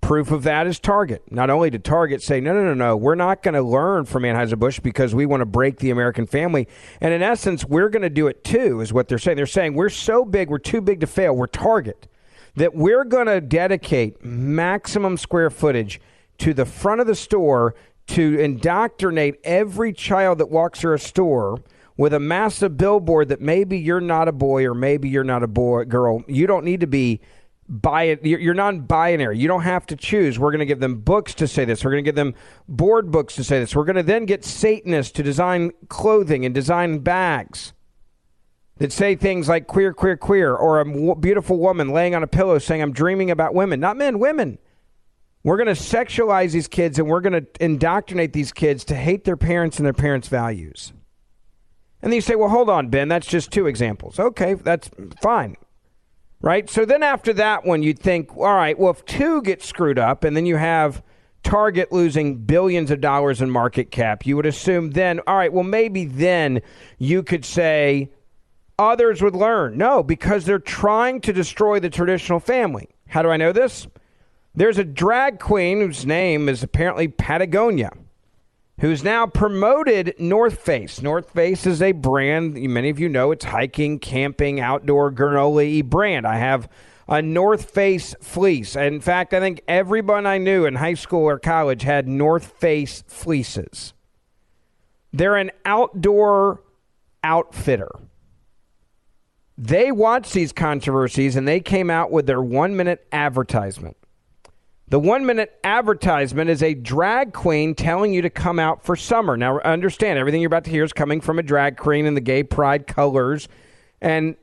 Proof of that is Target. Not only did Target say, no, we're not going to learn from Anheuser-Busch because we want to break the American family. And in essence, we're going to do it too, is what they're saying. They're saying we're so big, we're too big to fail, we're Target, that we're going to dedicate maximum square footage to the front of the store to indoctrinate every child that walks through a store with a massive billboard that maybe you're not a boy or maybe you're not a girl. You don't need to be you're non-binary. You don't have to choose. We're going to give them books to say this. We're going to give them board books to say this. We're going to then get Satanists to design clothing and design bags that say things like queer, queer, queer, or a beautiful woman laying on a pillow saying, I'm dreaming about women. Not men, women. We're going to sexualize these kids, and we're going to indoctrinate these kids to hate their parents and their parents' values. And then you say, well, hold on, Ben, that's just two examples. Okay, that's fine. Right? So then after that one, you'd think, all right, well, if two get screwed up and then you have Target losing billions of dollars in market cap, you would assume then, all right, well, maybe then you could say others would learn. No, because they're trying to destroy the traditional family. How do I know this? There's a drag queen whose name is apparently Patagonia, who's now promoted North Face. North Face is a brand, many of you know, it's hiking, camping, outdoor granola-y brand. I have a North Face fleece. In fact, I think everyone I knew in high school or college had North Face fleeces. They're an outdoor outfitter. They watched these controversies, and they came out with their 1-minute advertisement. The 1-minute advertisement is a drag queen telling you to come out for summer. Now, understand, everything you're about to hear is coming from a drag queen in the gay pride colors, and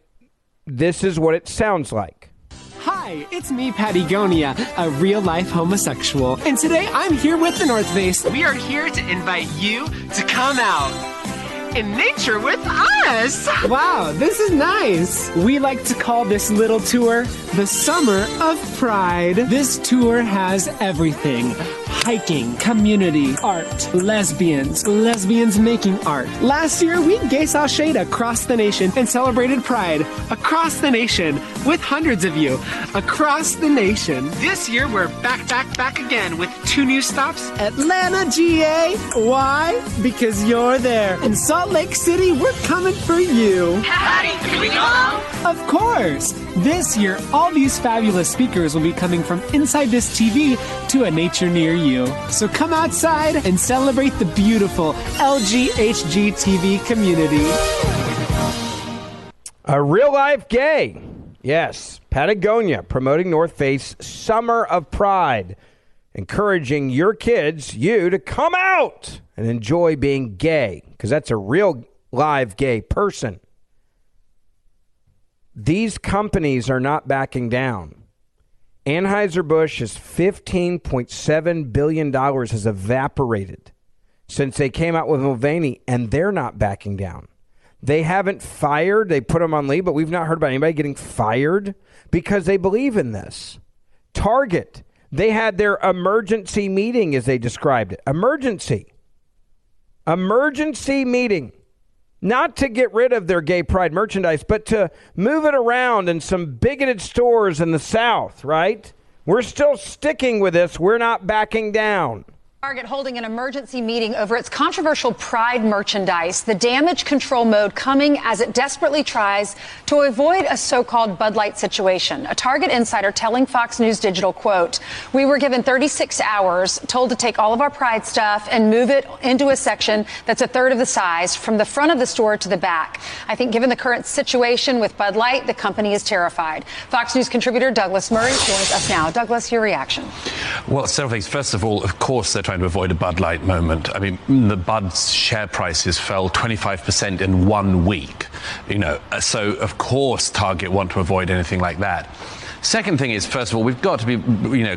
this is what it sounds like. Hi, it's me, Patagonia, a real-life homosexual, and today I'm here with the North Face. We are here to invite you to come out in nature with us. Wow, this is nice. We like to call this little tour the Summer of Pride. This tour has everything. Hiking, community, art, lesbians making art. Last year, we gay sashayed across the nation and celebrated Pride across the nation with hundreds of you across the nation. This year, we're back again with 2 new stops. Atlanta, GA. Why? Because you're there. In Salt Lake City, we're coming for you. Patty, can we go? Of course. This year, all these fabulous speakers will be coming from inside this TV to a nature near you. So come outside and celebrate the beautiful LGHGTV community. A real-life gay. Yes, Patagonia promoting North Face Summer of Pride, encouraging your kids, you, to come out and enjoy being gay, because that's a real live gay person. These companies are not backing down. Anheuser-Busch's $15.7 billion has evaporated since they came out with Mulvaney, and they're not backing down. They haven't fired. They put them on leave, but we've not heard about anybody getting fired because they believe in this. Target, They had their emergency meeting, as they described it. Emergency meeting. Not to get rid of their gay pride merchandise, but to move it around in some bigoted stores in the South, right? We're still sticking with this. We're not backing down. Target holding an emergency meeting over its controversial pride merchandise, the damage control mode coming as it desperately tries to avoid a so-called Bud Light situation. A Target insider telling Fox News Digital, quote, "We were given 36 hours, told to take all of our pride stuff and move it into a section that's a third of the size from the front of the store to the back. I think given the current situation with Bud Light, the company is terrified." Fox News contributor Douglas Murray joins us now. Douglas, your reaction? Well, several things. First of all, of course, they're trying to avoid a Bud Light moment. I mean, the Bud's share prices fell 25% in 1 week. So of course Target want to avoid anything like that. Second thing is, first of all, we've got to be,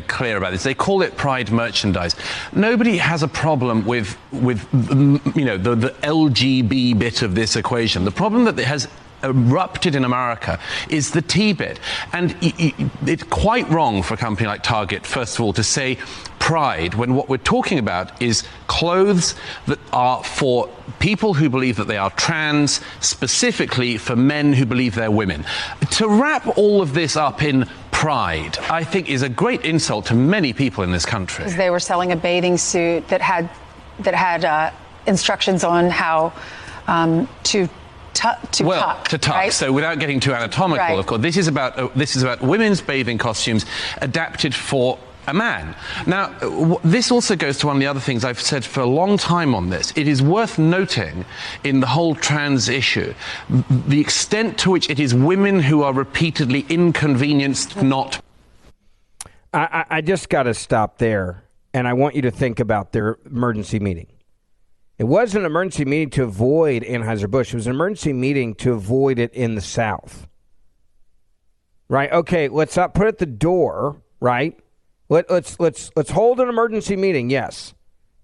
clear about this. They call it pride merchandise. Nobody has a problem with the LGB bit of this equation. The problem that has erupted in America is the T bit. And it's quite wrong for a company like Target, first of all, to say pride when what we're talking about is clothes that are for people who believe that they are trans, specifically for men who believe they're women. To wrap all of this up in pride, I think, is a great insult to many people in this country. They were selling a bathing suit that had instructions on how to tuck, right? So without getting too anatomical, right. Of course, this is about women's bathing costumes adapted for a man. Now, this also goes to one of the other things I've said for a long time on this. It is worth noting in the whole trans issue, the extent to which it is women who are repeatedly inconvenienced, not. I just got to stop there, and I want you to think about their emergency meeting. It wasn't an emergency meeting to avoid Anheuser-Busch. It was an emergency meeting to avoid it in the South. Right? Okay, let's not put it at the door, right? Let's hold an emergency meeting, yes.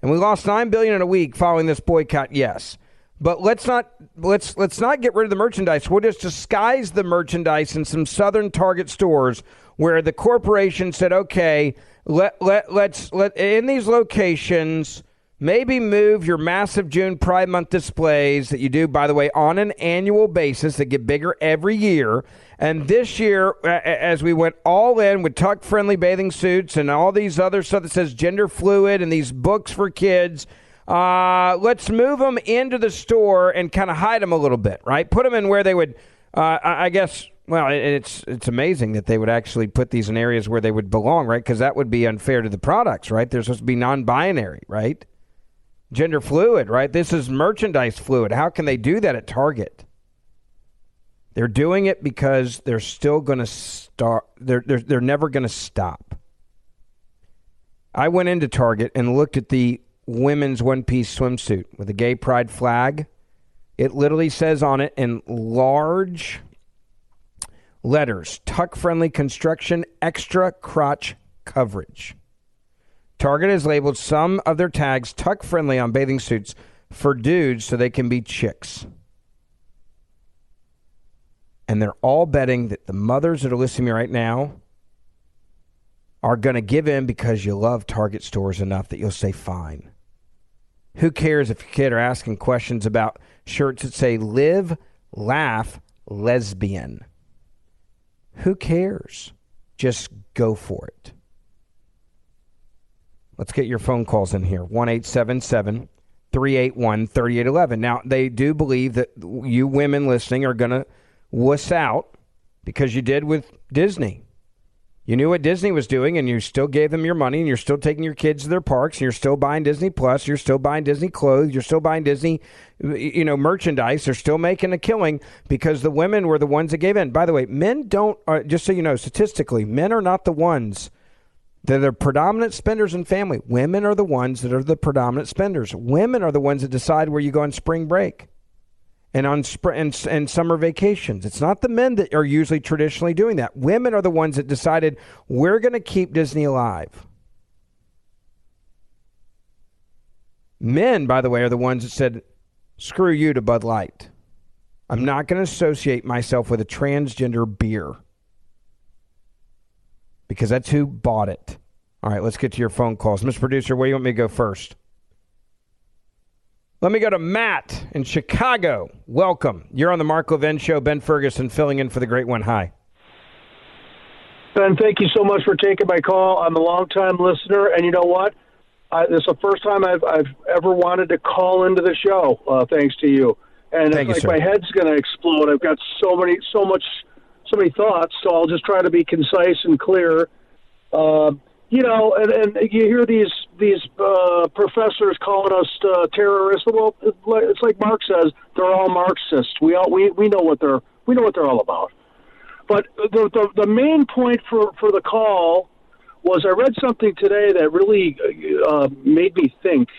And we lost $9 billion in a week following this boycott, yes. But let's not get rid of the merchandise. We'll just disguise the merchandise in some southern Target stores where the corporation said, okay, let's in these locations, maybe move your massive June Pride Month displays that you do, by the way, on an annual basis that get bigger every year. And this year, as we went all in with tuck-friendly bathing suits and all these other stuff that says gender fluid and these books for kids, let's move them into the store and kind of hide them a little bit, right? Put them in where they would, I guess, well, it's amazing that they would actually put these in areas where they would belong, right? Because that would be unfair to the products, right? They're supposed to be non-binary, right? Gender fluid, right? This is merchandise fluid. How can they do that at Target? They're doing it because they're still going to start. They're never going to stop. I went into Target and looked at the women's one-piece swimsuit with a gay pride flag. It literally says on it in large letters, tuck-friendly construction, extra crotch coverage. Target has labeled some of their tags tuck-friendly on bathing suits for dudes so they can be chicks. And they're all betting that the mothers that are listening to me right now are going to give in because you love Target stores enough that you'll say fine. Who cares if your kid are asking questions about shirts that say live, laugh, lesbian? Who cares? Just go for it. Let's get your phone calls in here. 1-877-381-3811. Now, they do believe that you women listening are going to wuss out because you did with Disney. You knew what Disney was doing, and you still gave them your money, and you're still taking your kids to their parks, and you're still buying Disney Plus, you're still buying Disney clothes, you're still buying Disney, merchandise. They're still making a killing because the women were the ones that gave in. By the way, men don't, just so you know, statistically, men are not the ones that are predominant spenders in family. Women are the ones that are the predominant spenders. Women are the ones that decide where you go on spring break and on and summer vacations. It's not the men that are usually traditionally doing that. Women are the ones that decided we're going to keep Disney alive. Men, by the way, are the ones that said, screw you to Bud Light. I'm not going to associate myself with a transgender beer because that's who bought it. All right, let's get to your phone calls. Mr. Producer, where do you want me to go first? Let me go to Matt in Chicago. Welcome. You're on the Mark Levin Show. Ben Ferguson filling in for the great one. Hi. Ben, thank you so much for taking my call. I'm a longtime listener, and you know what? This is the first time I've ever wanted to call into the show, thanks to you. And Thank it's you, like sir. my head's going to explode. I've got so many thoughts, so I'll just try to be concise and clear. You know, and you hear these professors calling us terrorists. Well, it's like Marx says, they're all Marxists. We know what they're all about. But the main point for the call was I read something today that really made me think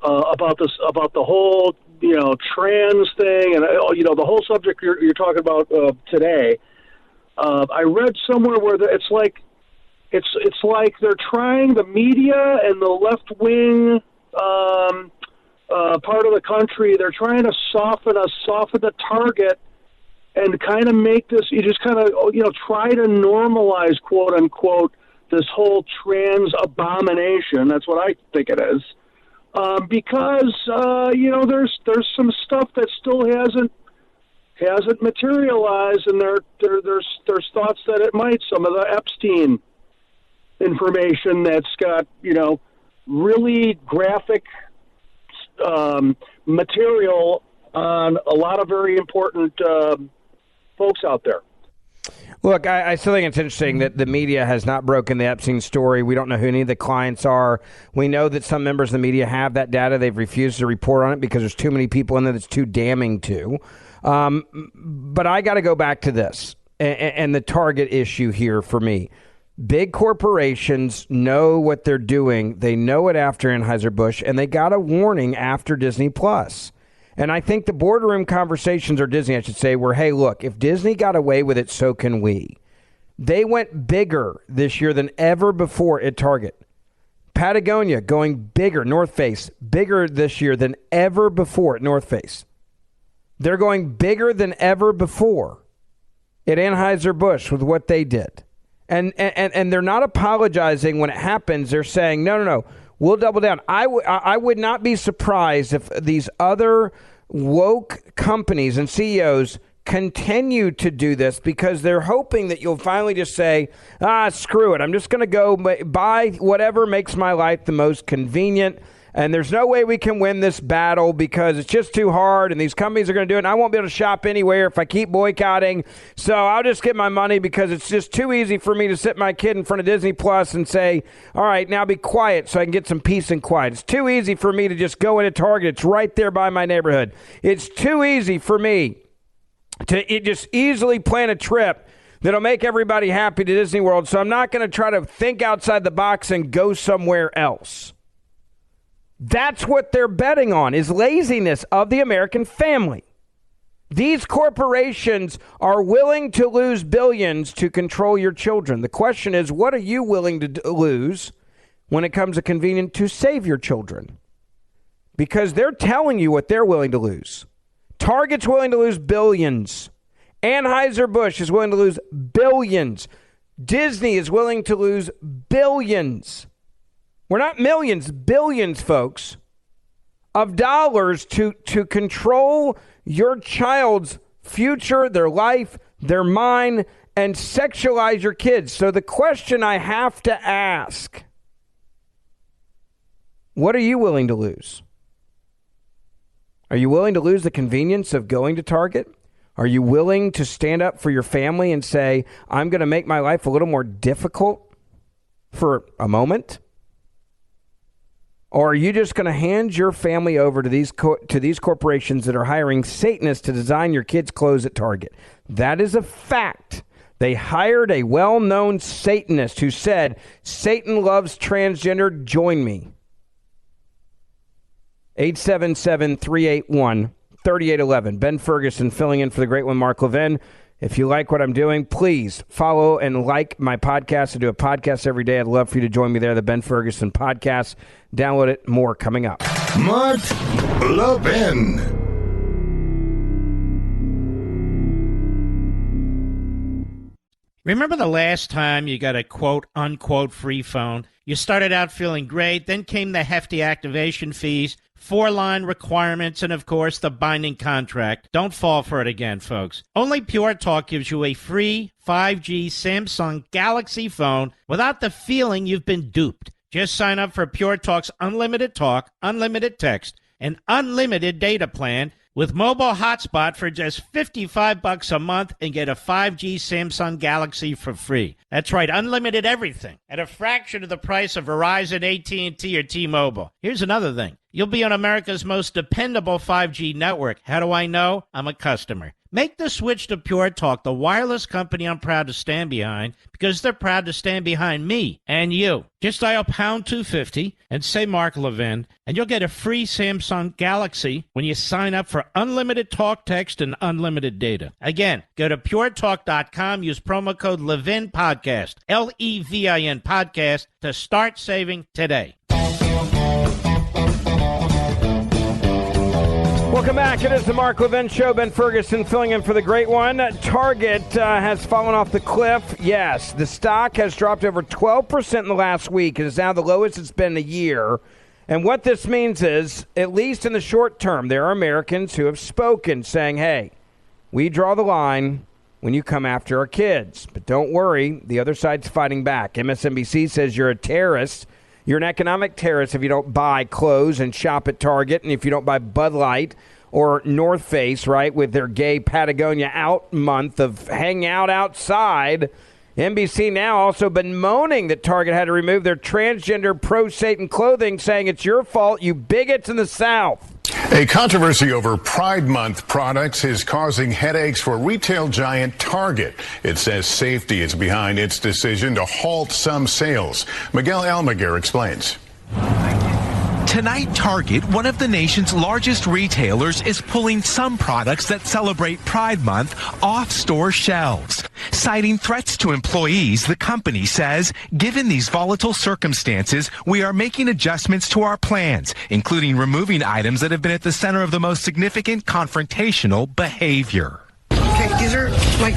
about the whole trans thing and the whole subject you're talking about today. I read somewhere where it's like they're trying, the media and the left wing part of the country, they're trying to soften the target and kind of make this, you just kind of, try to normalize, quote unquote, this whole trans abomination. That's what I think it is. Because there's some stuff that still hasn't materialized, and there's thoughts that it might. Some of the Epstein information that's got really graphic material on a lot of very important folks out there. Look, I still think it's interesting that the media has not broken the Epstein story. We don't know who any of the clients are. We know that some members of the media have that data. They've refused to report on it because there's too many people in there that's too damning to. But I got to go back to this and the target issue here for me. Big corporations know what they're doing. They know it after Anheuser-Busch, and they got a warning after Disney+. And I think the boardroom conversations, or Disney, I should say, were, hey, look, if Disney got away with it, so can we. They went bigger this year than ever before at Target. Patagonia going bigger, North Face, bigger this year than ever before at North Face. They're going bigger than ever before at Anheuser-Busch with what they did. And they're not apologizing when it happens. They're saying, no, we'll double down. I would not be surprised if these other woke companies and CEOs continue to do this because they're hoping that you'll finally just say, screw it. I'm just going to go buy whatever makes my life the most convenient. And there's no way we can win this battle because it's just too hard, and these companies are going to do it, and I won't be able to shop anywhere if I keep boycotting. So I'll just get my money because it's just too easy for me to sit my kid in front of Disney Plus and say, all right, now be quiet so I can get some peace and quiet. It's too easy for me to just go into Target. It's right there by my neighborhood. It's too easy for me to just easily plan a trip that'll make everybody happy to Disney World, so I'm not going to try to think outside the box and go somewhere else. That's what they're betting on, is laziness of the American family. These corporations are willing to lose billions to control your children. The question is, what are you willing to lose when it comes to convenience to save your children? Because they're telling you what they're willing to lose. Target's willing to lose billions. Anheuser-Busch is willing to lose billions. Disney is willing to lose billions. We're not millions, billions, folks, of dollars to control your child's future, their life, their mind, and sexualize your kids. So the question I have to ask, what are you willing to lose? Are you willing to lose the convenience of going to Target? Are you willing to stand up for your family and say, I'm going to make my life a little more difficult for a moment? Or are you just going to hand your family over to these corporations that are hiring Satanists to design your kids' clothes at Target? That is a fact. They hired a well-known Satanist who said, Satan loves transgender, join me. 877-381-3811. Ben Ferguson filling in for the great one, Mark Levin. If you like what I'm doing, please follow and like my podcast. I do a podcast every day. I'd love for you to join me there, the Ben Ferguson Podcast. Download it. More coming up. Mark Levin. Remember the last time you got a quote-unquote free phone? You started out feeling great, then came the hefty activation fees, 4-line requirements, and of course the binding contract. Don't fall for it again, folks. Only Pure Talk gives you a free 5G Samsung Galaxy phone without the feeling you've been duped. Just sign up for Pure Talk's unlimited talk, unlimited text, and unlimited data plan with mobile hotspot for just $55 a month and get a 5G Samsung Galaxy for free. That's right, unlimited everything at a fraction of the price of Verizon, AT&T, or T-Mobile. Here's another thing. You'll be on America's most dependable 5G network. How do I know? I'm a customer. Make the switch to Pure Talk, the wireless company I'm proud to stand behind, because they're proud to stand behind me and you. Just dial pound 250 and say Mark Levin, and you'll get a free Samsung Galaxy when you sign up for unlimited talk, text, and unlimited data. Again, go to puretalk.com, use promo code Levin Podcast, Levin Podcast, to start saving today. Welcome back. It is the Mark Levin Show. Ben Ferguson filling in for the great one. Target has fallen off the cliff. Yes, the stock has dropped over 12% in the last week. It is now the lowest it's been in a year. And what this means is, at least in the short term, there are Americans who have spoken saying, hey, we draw the line when you come after our kids. But don't worry, the other side's fighting back. MSNBC says you're a terrorist. You're an economic terrorist if you don't buy clothes and shop at Target, and if you don't buy Bud Light or North Face, right, with their gay Patagonia out month of hang out outside. NBC Now also been moaning that Target had to remove their transgender pro-Satan clothing, saying it's your fault, you bigots in the South. A controversy over Pride Month products is causing headaches for retail giant Target. It says safety is behind its decision to halt some sales. Miguel Almaguer explains. Tonight, Target, one of the nation's largest retailers, is pulling some products that celebrate Pride Month off store shelves. Citing threats to employees, the company says, given these volatile circumstances, we are making adjustments to our plans, including removing items that have been at the center of the most significant confrontational behavior. Okay, these are like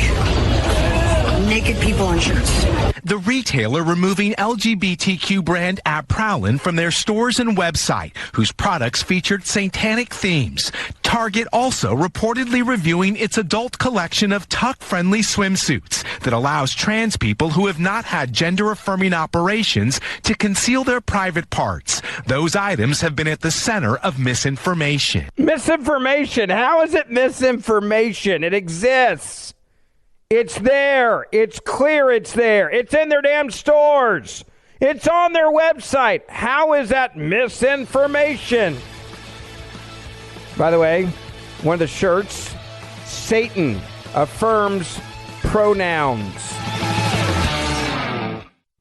naked people on shirts. The retailer removing LGBTQ brand Prowlin from their stores and website, whose products featured satanic themes. Target also reportedly reviewing its adult collection of tuck-friendly swimsuits that allows trans people who have not had gender-affirming operations to conceal their private parts. Those items have been at the center of misinformation. Misinformation? How is it misinformation? It exists. It's there. It's clear it's there. It's in their damn stores. It's on their website. How is that misinformation? By the way, one of the shirts, Satan affirms pronouns.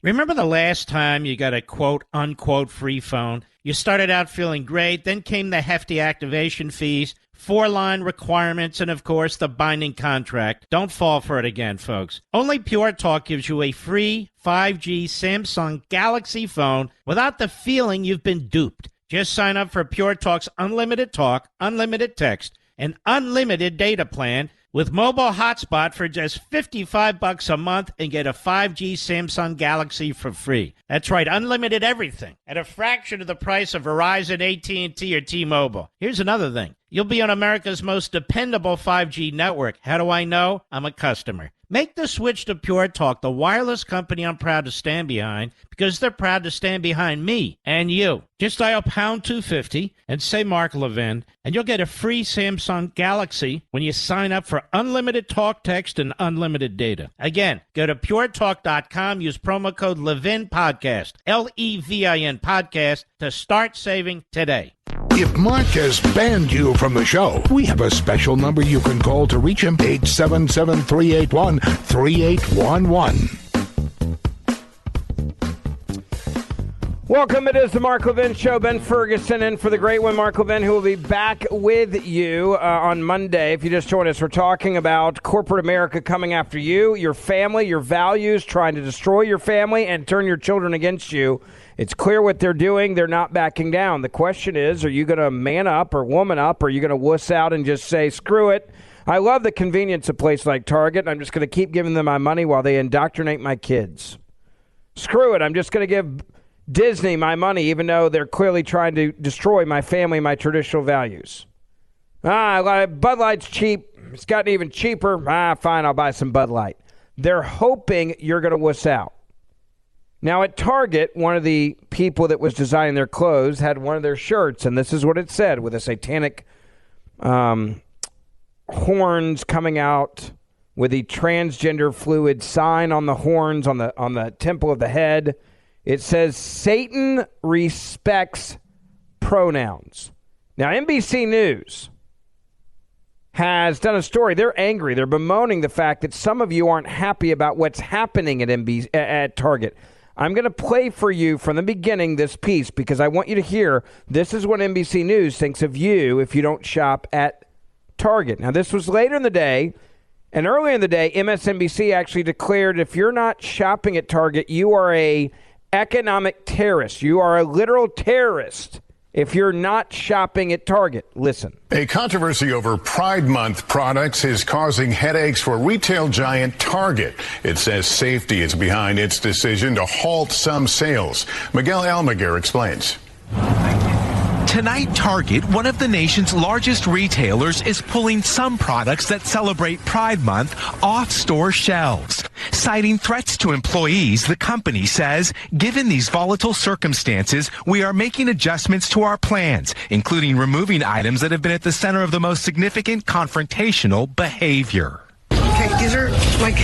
Remember the last time you got a quote-unquote free phone? You started out feeling great, then came the hefty activation fees, 4-line requirements, and of course the binding contract. Don't fall for it again, folks. Only Pure Talk gives you a free 5G Samsung Galaxy phone without the feeling you've been duped. Just sign up for Pure Talk's unlimited talk, unlimited text, and unlimited data plan with mobile hotspot for just $55 a month and get a 5G Samsung Galaxy for free. That's right, unlimited everything at a fraction of the price of Verizon, AT&T, or T-Mobile. Here's another thing. You'll be on America's most dependable 5G network. How do I know? I'm a customer. Make the switch to Pure Talk, the wireless company I'm proud to stand behind, because they're proud to stand behind me and you. Just dial pound 250 and say Mark Levin, and you'll get a free Samsung Galaxy when you sign up for unlimited talk, text, and unlimited data. Again, go to puretalk.com, use promo code Levin Podcast, Levin Podcast, to start saving today. If Mark has banned you from the show, we have a special number you can call to reach him, 877-381-3811. Welcome. It is the Mark Levin Show. Ben Ferguson in for the great one, Mark Levin, who will be back with you on Monday. If you just joined us, we're talking about corporate America coming after you, your family, your values, trying to destroy your family and turn your children against you. It's clear what they're doing. They're not backing down. The question is, are you going to man up or woman up, or are you going to wuss out and just say, screw it, I love the convenience of a place like Target. I'm just going to keep giving them my money while they indoctrinate my kids. Screw it. I'm just going to give Disney my money, even though they're clearly trying to destroy my family, my traditional values. Bud Light's cheap. It's gotten even cheaper. Fine, I'll buy some Bud Light. They're hoping you're going to wuss out. Now, at Target, one of the people that was designing their clothes had one of their shirts, and this is what it said, with a satanic horns coming out, with the transgender fluid sign on the horns on the temple of the head. It says, Satan respects pronouns. Now, NBC News has done a story. They're angry. They're bemoaning the fact that some of you aren't happy about what's happening at Target. I'm going to play for you from the beginning this piece because I want you to hear this is what NBC News thinks of you if you don't shop at Target. Now, this was later in the day, and earlier in the day, MSNBC actually declared if you're not shopping at Target, you are a economic terrorist. You are a literal terrorist if you're not shopping at Target. Listen. A controversy over Pride Month products is causing headaches for retail giant Target. It says safety is behind its decision to halt some sales. Miguel Almaguer explains. Tonight, Target, one of the nation's largest retailers, is pulling some products that celebrate Pride Month off store shelves. Citing threats to employees, the company says, given these volatile circumstances, we are making adjustments to our plans, including removing items that have been at the center of the most significant confrontational behavior. Okay, these are like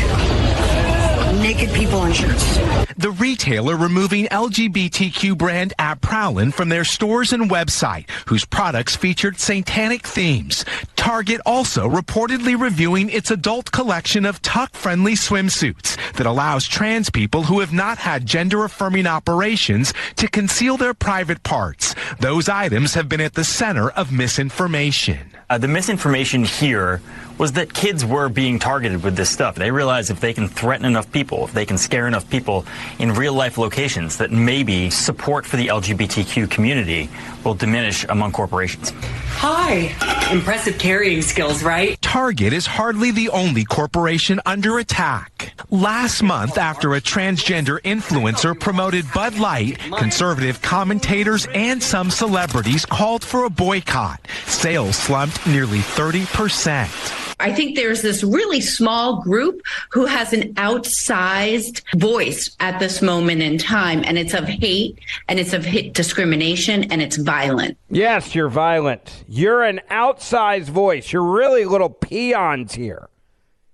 naked people in shirts. The retailer removing LGBTQ brand Prowlin from their stores and website, whose products featured satanic themes. Target also reportedly reviewing its adult collection of tuck-friendly swimsuits that allows trans people who have not had gender-affirming operations to conceal their private parts. Those items have been at the center of misinformation. The misinformation here was that kids were being targeted with this stuff. They realized if they can threaten enough people, if they can scare enough people in real-life locations, that maybe support for the LGBTQ community will diminish among corporations. Hi. Impressive carrying skills, right? Target is hardly the only corporation under attack. Last month, after a transgender influencer promoted Bud Light, conservative commentators and some celebrities called for a boycott. Sales slumped nearly 30%. I think there's this really small group who has an outsized voice at this moment in time, and it's of hate, and it's of discrimination, and it's violent. Yes, you're violent. You're an outsized voice. You're really little peons here.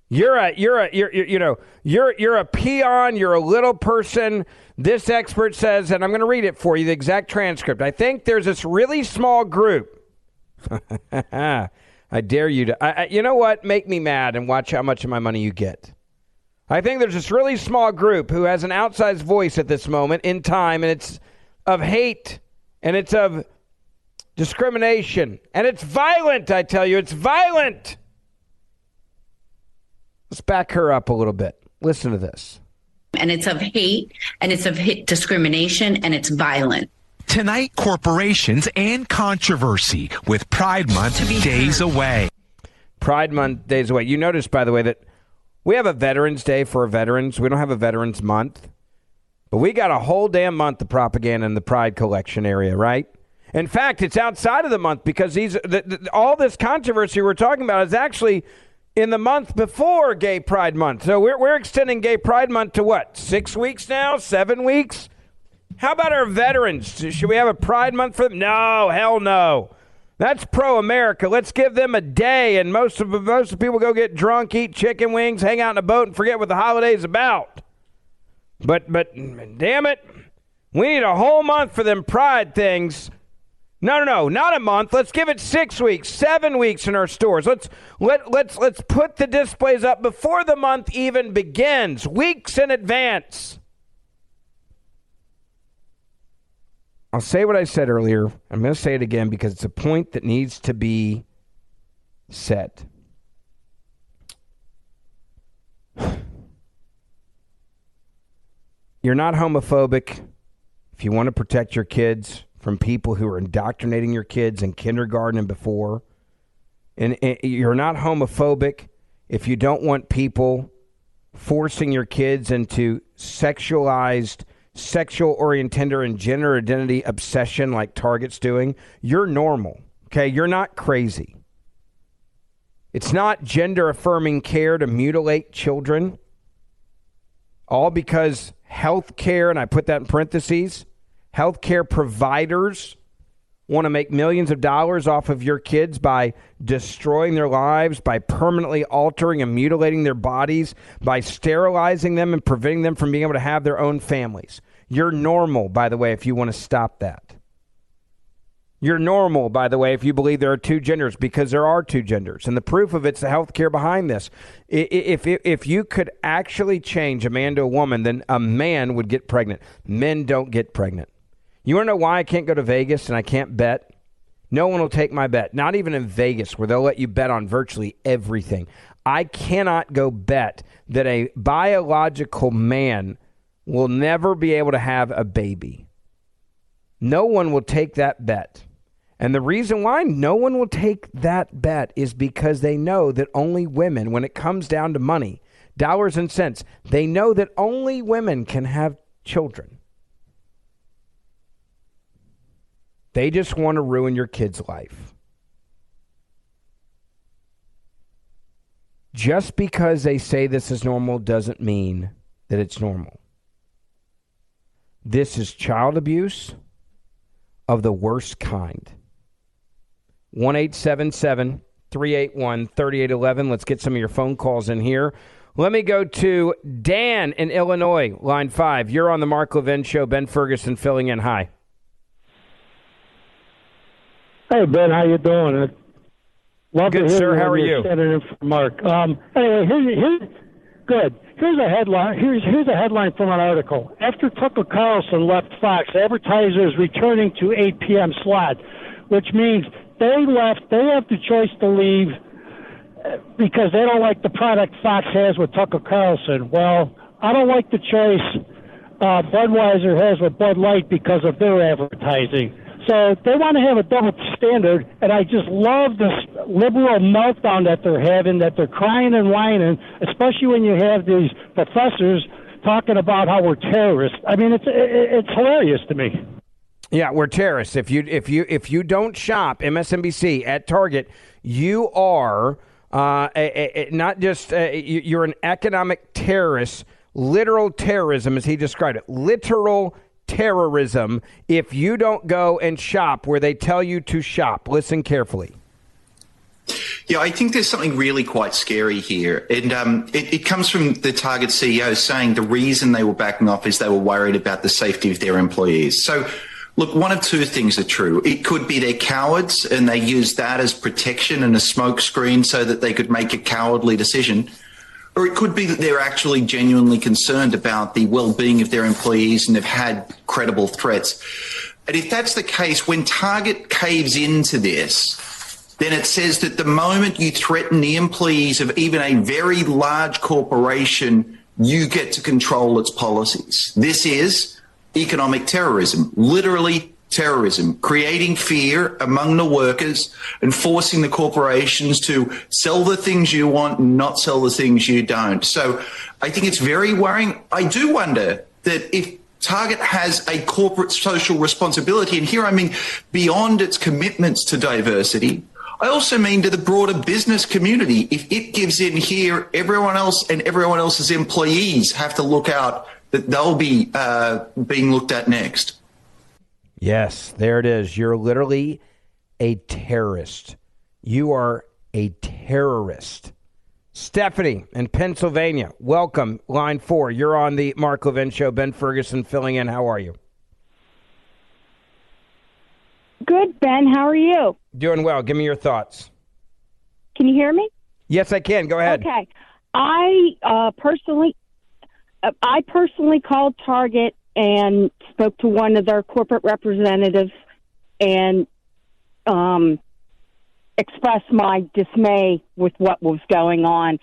You're a peon. You're a little person. This expert says, and I'm going to read it for you, the exact transcript. I think there's this really small group. I dare you to. You know what? Make me mad and watch how much of my money you get. I think there's this really small group who has an outsized voice at this moment in time, and it's of hate, and it's of discrimination, and it's violent, I tell you. It's violent. Let's back her up a little bit. Listen to this. And it's of hate, and it's of discrimination, and it's violent. Tonight, corporations and controversy with Pride Month days away. Pride Month days away. You notice, by the way, that we have a Veterans Day for veterans. We don't have a Veterans Month. But we got a whole damn month of propaganda in the Pride collection area, right? In fact, it's outside of the month because all this controversy we're talking about is actually in the month before Gay Pride Month. So we're extending Gay Pride Month to what, 6 weeks now? 7 weeks? How about our veterans? Should we have a Pride Month for them? No, hell no. That's pro-America. Let's give them a day, and most of the people go get drunk, eat chicken wings, hang out in a boat, and forget what the holiday's about. But damn it, we need a whole month for them Pride things. No, not a month. Let's give it 6 weeks, 7 weeks in our stores. Let's put the displays up before the month even begins, weeks in advance. I'll say what I said earlier. I'm going to say it again because it's a point that needs to be said. You're not homophobic if you want to protect your kids from people who are indoctrinating your kids in kindergarten and before. and you're not homophobic, if you don't want people forcing your kids into sexualized, sexual oriented and gender identity obsession like Target's doing, you're normal. Okay, you're not crazy. It's not gender-affirming care to mutilate children, all because health care, and I put that in parentheses, health care providers want to make millions of dollars off of your kids by destroying their lives, by permanently altering and mutilating their bodies, by sterilizing them and preventing them from being able to have their own families. You're normal, by the way, if you want to stop that. You're normal, by the way, if you believe there are two genders, because there are two genders. And the proof of it's the health care behind this. If you could actually change a man to a woman, then a man would get pregnant. Men don't get pregnant. You want to know why I can't go to Vegas and I can't bet? No one will take my bet. Not even in Vegas, where they'll let you bet on virtually everything. I cannot go bet that a biological man will never be able to have a baby. No one will take that bet. And the reason why no one will take that bet is because they know that only women, when it comes down to money, dollars and cents, they know that only women can have children. They just want to ruin your kid's life. Just because they say this is normal doesn't mean that it's normal. This is child abuse of the worst kind. 1-877-381-3811. Let's get some of your phone calls in here. Let me go to Dan in Illinois, line 5. You're on the Mark Levin Show. Ben Ferguson filling in. Hi. Hey, Ben, how you doing? Love good, to hear sir. You how are you? Standing in for Mark. Anyway, good. Here's a headline. Here's a headline from an article. After Tucker Carlson left Fox, advertisers returning to 8 p.m. slot, which means they left. They have the choice to leave because they don't like the product Fox has with Tucker Carlson. Well, I don't like the choice Budweiser has with Bud Light because of their advertising. So they want to have a double standard, and I just love this liberal meltdown that they're having, that they're crying and whining, especially when you have these professors talking about how we're terrorists. I mean, it's hilarious to me. Yeah, we're terrorists. If you don't shop MSNBC at Target, you are not just you're an economic terrorist. Literal terrorism, as he described it. Literal terrorism if you don't go and shop where they tell you to shop. Listen carefully. Yeah, I think there's something really quite scary here. And it comes from the Target CEO saying the reason they were backing off is they were worried about the safety of their employees. So, look, one of two things are true. It could be they're cowards and they use that as protection and a smokescreen so that they could make a cowardly decision. Or it could be that they're actually genuinely concerned about the well-being of their employees and have had credible threats. And if that's the case, when Target caves into this, then it says that the moment you threaten the employees of even a very large corporation, you get to control its policies. This is economic terrorism, literally terrorism, creating fear among the workers and forcing the corporations to sell the things you want and not sell the things you don't. So I think it's very worrying. I do wonder that if Target has a corporate social responsibility, and here I mean beyond its commitments to diversity, I also mean to the broader business community. If it gives in here, everyone else and everyone else's employees have to look out that they'll be being looked at next. Yes, there it is. You're literally a terrorist. You are a terrorist. Stephanie in Pennsylvania, welcome. Line 4, you're on the Mark Levin Show. Ben Ferguson filling in. How are you? Good, Ben. How are you? Doing well. Give me your thoughts. Can you hear me? Yes, I can. Go ahead. Okay. I personally called Target and spoke to one of their corporate representatives and expressed my dismay with what was going on.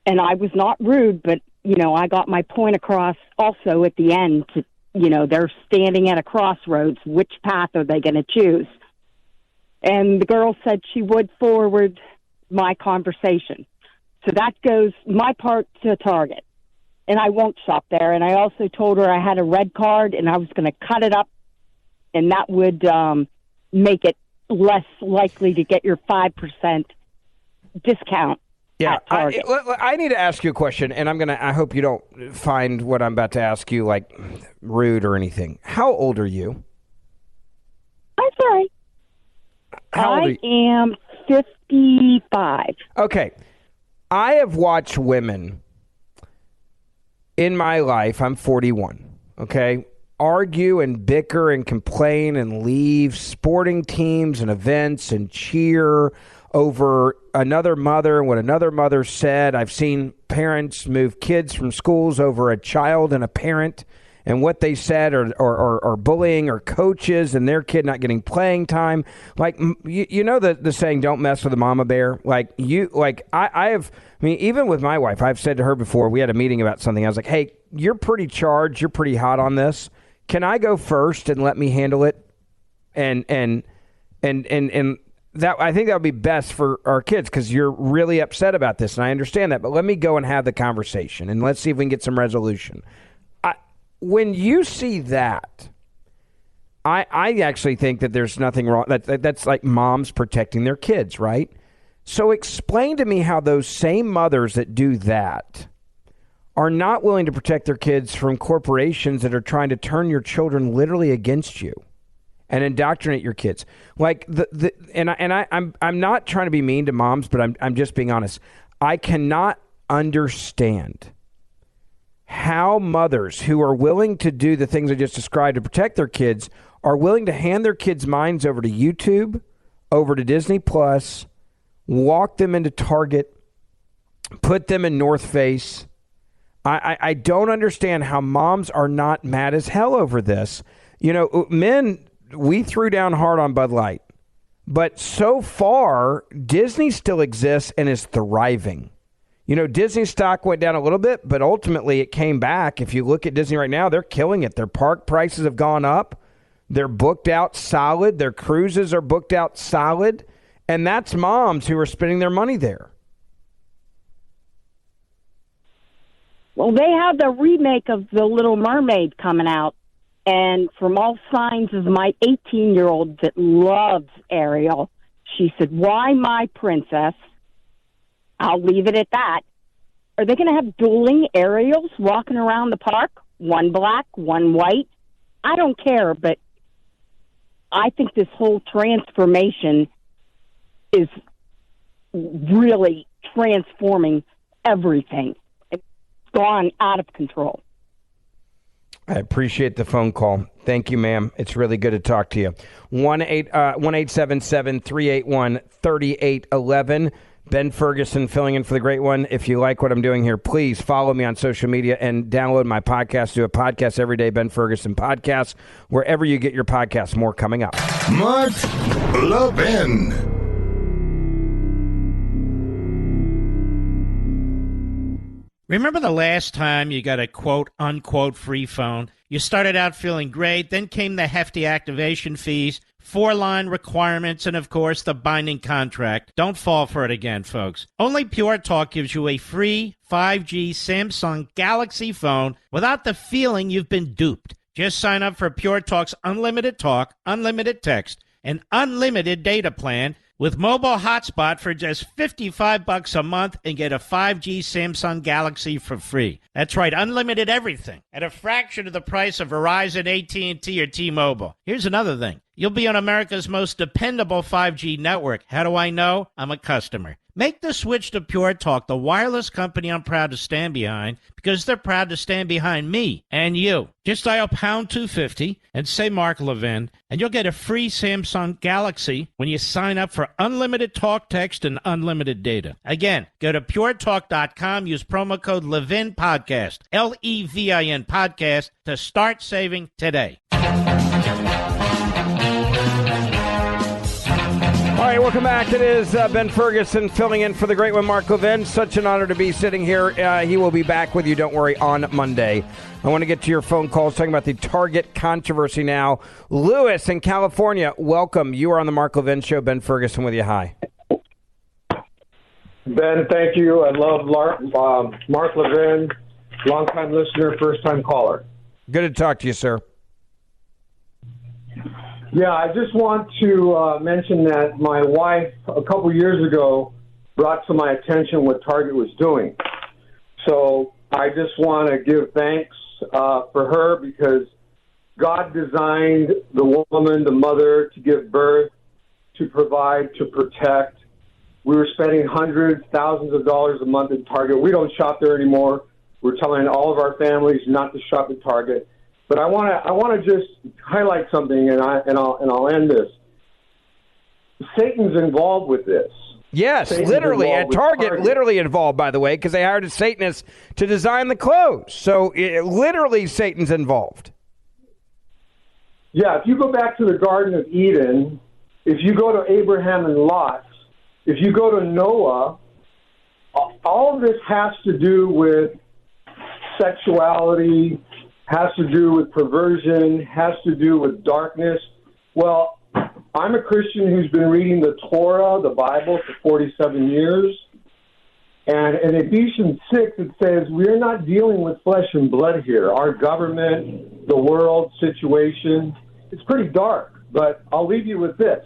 And I was not rude, but, I got my point across also at the end to, they're standing at a crossroads. Which path are they going to choose? And the girl said she would forward my conversation. So that goes my part to Target. And I won't shop there. And I also told her I had a red card and I was going to cut it up, and that would make it less likely to get your 5% discount. Yeah, I need to ask you a question, and I hope you don't find what I'm about to ask you like rude or anything. How old are you? I'm sorry. I am 55. Okay. I have watched women in my life, I'm 41, okay, argue and bicker and complain and leave sporting teams and events and cheer over another mother and what another mother said. I've seen parents move kids from schools over a child and a parent and what they said, or bullying, or coaches and their kid not getting playing time. Like, you know the saying, don't mess with a mama bear? I mean, even with my wife, I've said to her before, we had a meeting about something. I was like, hey, you're pretty charged. You're pretty hot on this. Can I go first and let me handle it? And that, I think that would be best for our kids, because you're really upset about this, and I understand that. But let me go and have the conversation, and let's see if we can get some resolution. When you see that, I actually think that there's nothing wrong. That's like moms protecting their kids, right? So explain to me how those same mothers that do that are not willing to protect their kids from corporations that are trying to turn your children literally against you and indoctrinate your kids. Like I'm not trying to be mean to moms, but I'm just being honest. I cannot understand how mothers who are willing to do the things I just described to protect their kids are willing to hand their kids' minds over to YouTube, over to Disney Plus, walk them into Target, put them in North Face. I don't understand how moms are not mad as hell over this. You know, men, we threw down hard on Bud Light, but so far, Disney still exists and is thriving. You know, Disney stock went down a little bit, but ultimately it came back. If you look at Disney right now, they're killing it. Their park prices have gone up. They're booked out solid. Their cruises are booked out solid. And that's moms who are spending their money there. Well, they have the remake of The Little Mermaid coming out. And from all signs of my 18-year-old that loves Ariel, she said, why my princess? I'll leave it at that. Are they going to have dueling Ariels walking around the park? One black, one white? I don't care, but I think this whole transformation is really transforming everything. It's gone out of control. I appreciate the phone call. Thank you, ma'am. It's really good to talk to you. 1-877-381-3811. Ben Ferguson filling in for the great one. If you like what I'm doing here, please follow me on social media and download my podcast. Do a podcast every day, Ben Ferguson Podcast, wherever you get your podcasts. More coming up. Mark Levin. Remember the last time you got a quote-unquote free phone? You started out feeling great, then came the hefty activation fees, 4-line requirements, and, of course, the binding contract. Don't fall for it again, folks. Only Pure Talk gives you a free 5G Samsung Galaxy phone without the feeling you've been duped. Just sign up for Pure Talk's unlimited talk, unlimited text, and unlimited data plan with mobile hotspot for just $55 a month and get a 5G Samsung Galaxy for free. That's right, unlimited everything at a fraction of the price of Verizon, AT&T, or T-Mobile. Here's another thing. You'll be on America's most dependable 5G network. How do I know? I'm a customer. Make the switch to Pure Talk, the wireless company I'm proud to stand behind, because they're proud to stand behind me and you. Just dial pound 250 and say Mark Levin, and you'll get a free Samsung Galaxy when you sign up for unlimited talk, text, and unlimited data. Again, go to puretalk.com, use promo code Levin Podcast, Levin Podcast, to start saving today. All right, welcome back. It is Ben Ferguson filling in for the great one, Mark Levin. Such an honor to be sitting here. He will be back with you, don't worry, on Monday. I want to get to your phone calls talking about the Target controversy now. Lewis in California, welcome. You are on the Mark Levin Show. Ben Ferguson with you. Hi. Ben, thank you. I love Mark Levin, longtime listener, first-time caller. Good to talk to you, sir. Yeah, I just want to mention that my wife, a couple years ago, brought to my attention what Target was doing. So I just want to give thanks for her, because God designed the woman, the mother, to give birth, to provide, to protect. We were spending hundreds, thousands of dollars a month at Target. We don't shop there anymore. We're telling all of our families not to shop at Target. But I want to just highlight something, and I'll end this. Satan's involved with this. Yes, Satan's literally. At Target, literally involved, by the way, because they hired a Satanist to design the clothes. So literally Satan's involved. Yeah, if you go back to the Garden of Eden, if you go to Abraham and Lot, if you go to Noah, all of this has to do with sexuality, has to do with perversion, has to do with darkness. Well, I'm a Christian who's been reading the Torah, the Bible, for 47 years. And in Ephesians 6, it says, we are not dealing with flesh and blood here. Our government, the world situation, it's pretty dark. But I'll leave you with this.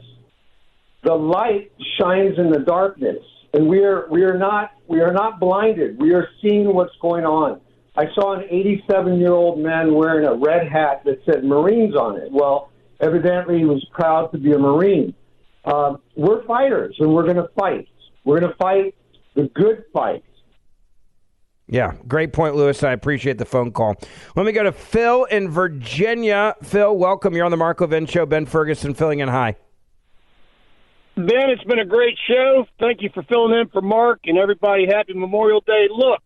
The light shines in the darkness, and we are not blinded. We are seeing what's going on. I saw an 87-year-old man wearing a red hat that said Marines on it. Well, evidently he was proud to be a Marine. We're fighters, and we're going to fight. We're going to fight the good fight. Yeah, great point, Lewis. I appreciate the phone call. Let me go to Phil in Virginia. Phil, welcome. You're on the Mark Levin Show. Ben Ferguson filling in. Hi. Ben, it's been a great show. Thank you for filling in for Mark, and everybody, happy Memorial Day. Look,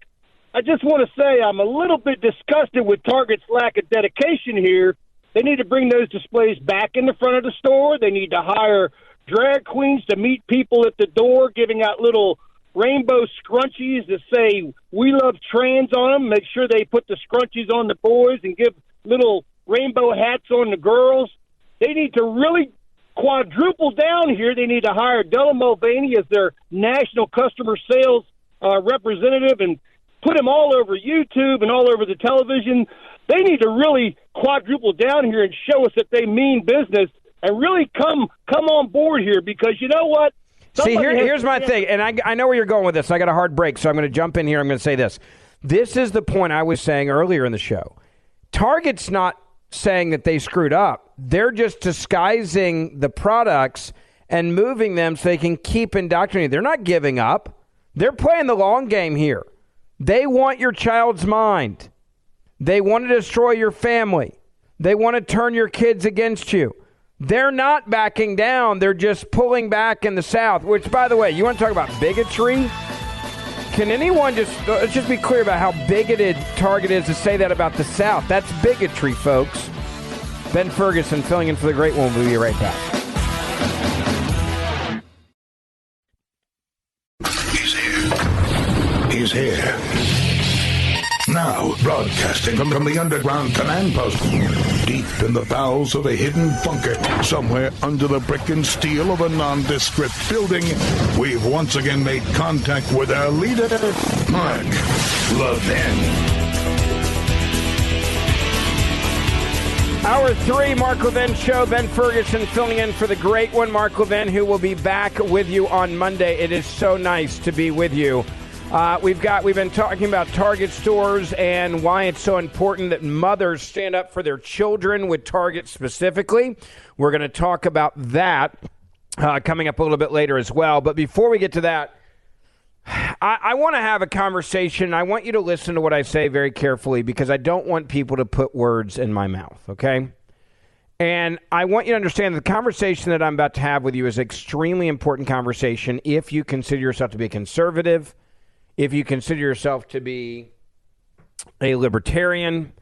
I just want to say I'm a little bit disgusted with Target's lack of dedication here. They need to bring those displays back in the front of the store. They need to hire drag queens to meet people at the door, giving out little rainbow scrunchies that say, we love trans on them. Make sure they put the scrunchies on the boys and give little rainbow hats on the girls. They need to really quadruple down here. They need to hire Della Mulvaney as their national customer sales representative and put him all over YouTube and all over the television. They need to really quadruple down here and show us that they mean business and really come on board here, because you know what? See, here's my thing, and I know where you're going with this. I got a hard break, so I'm going to jump in here. I'm going to say this. This is the point I was saying earlier in the show. Target's not saying that they screwed up. They're just disguising the products and moving them so they can keep indoctrinating. They're not giving up. They're playing the long game here. They want your child's mind. They want to destroy your family. They want to turn your kids against you. They're not backing down. They're just pulling back in the South, which, by the way, you want to talk about bigotry? Can anyone let's just be clear about how bigoted Target is to say that about the South. That's bigotry, folks. Ben Ferguson filling in for the great one. We'll be right back. He's here. Now, broadcasting from the underground command post, deep in the bowels of a hidden bunker, somewhere under the brick and steel of a nondescript building, we've once again made contact with our leader, Mark Levin. Hour 3, Mark Levin Show. Ben Ferguson filling in for the great one, Mark Levin, who will be back with you on Monday. It is so nice to be with you. We've been talking about Target stores and why it's so important that mothers stand up for their children with Target specifically. We're going to talk about that coming up a little bit later as well. But before we get to that, I want to have a conversation. I want you to listen to what I say very carefully, because I don't want people to put words in my mouth, okay? And I want you to understand that the conversation that I'm about to have with you is an extremely important conversation if you consider yourself to be a conservative, if you consider yourself to be a libertarian,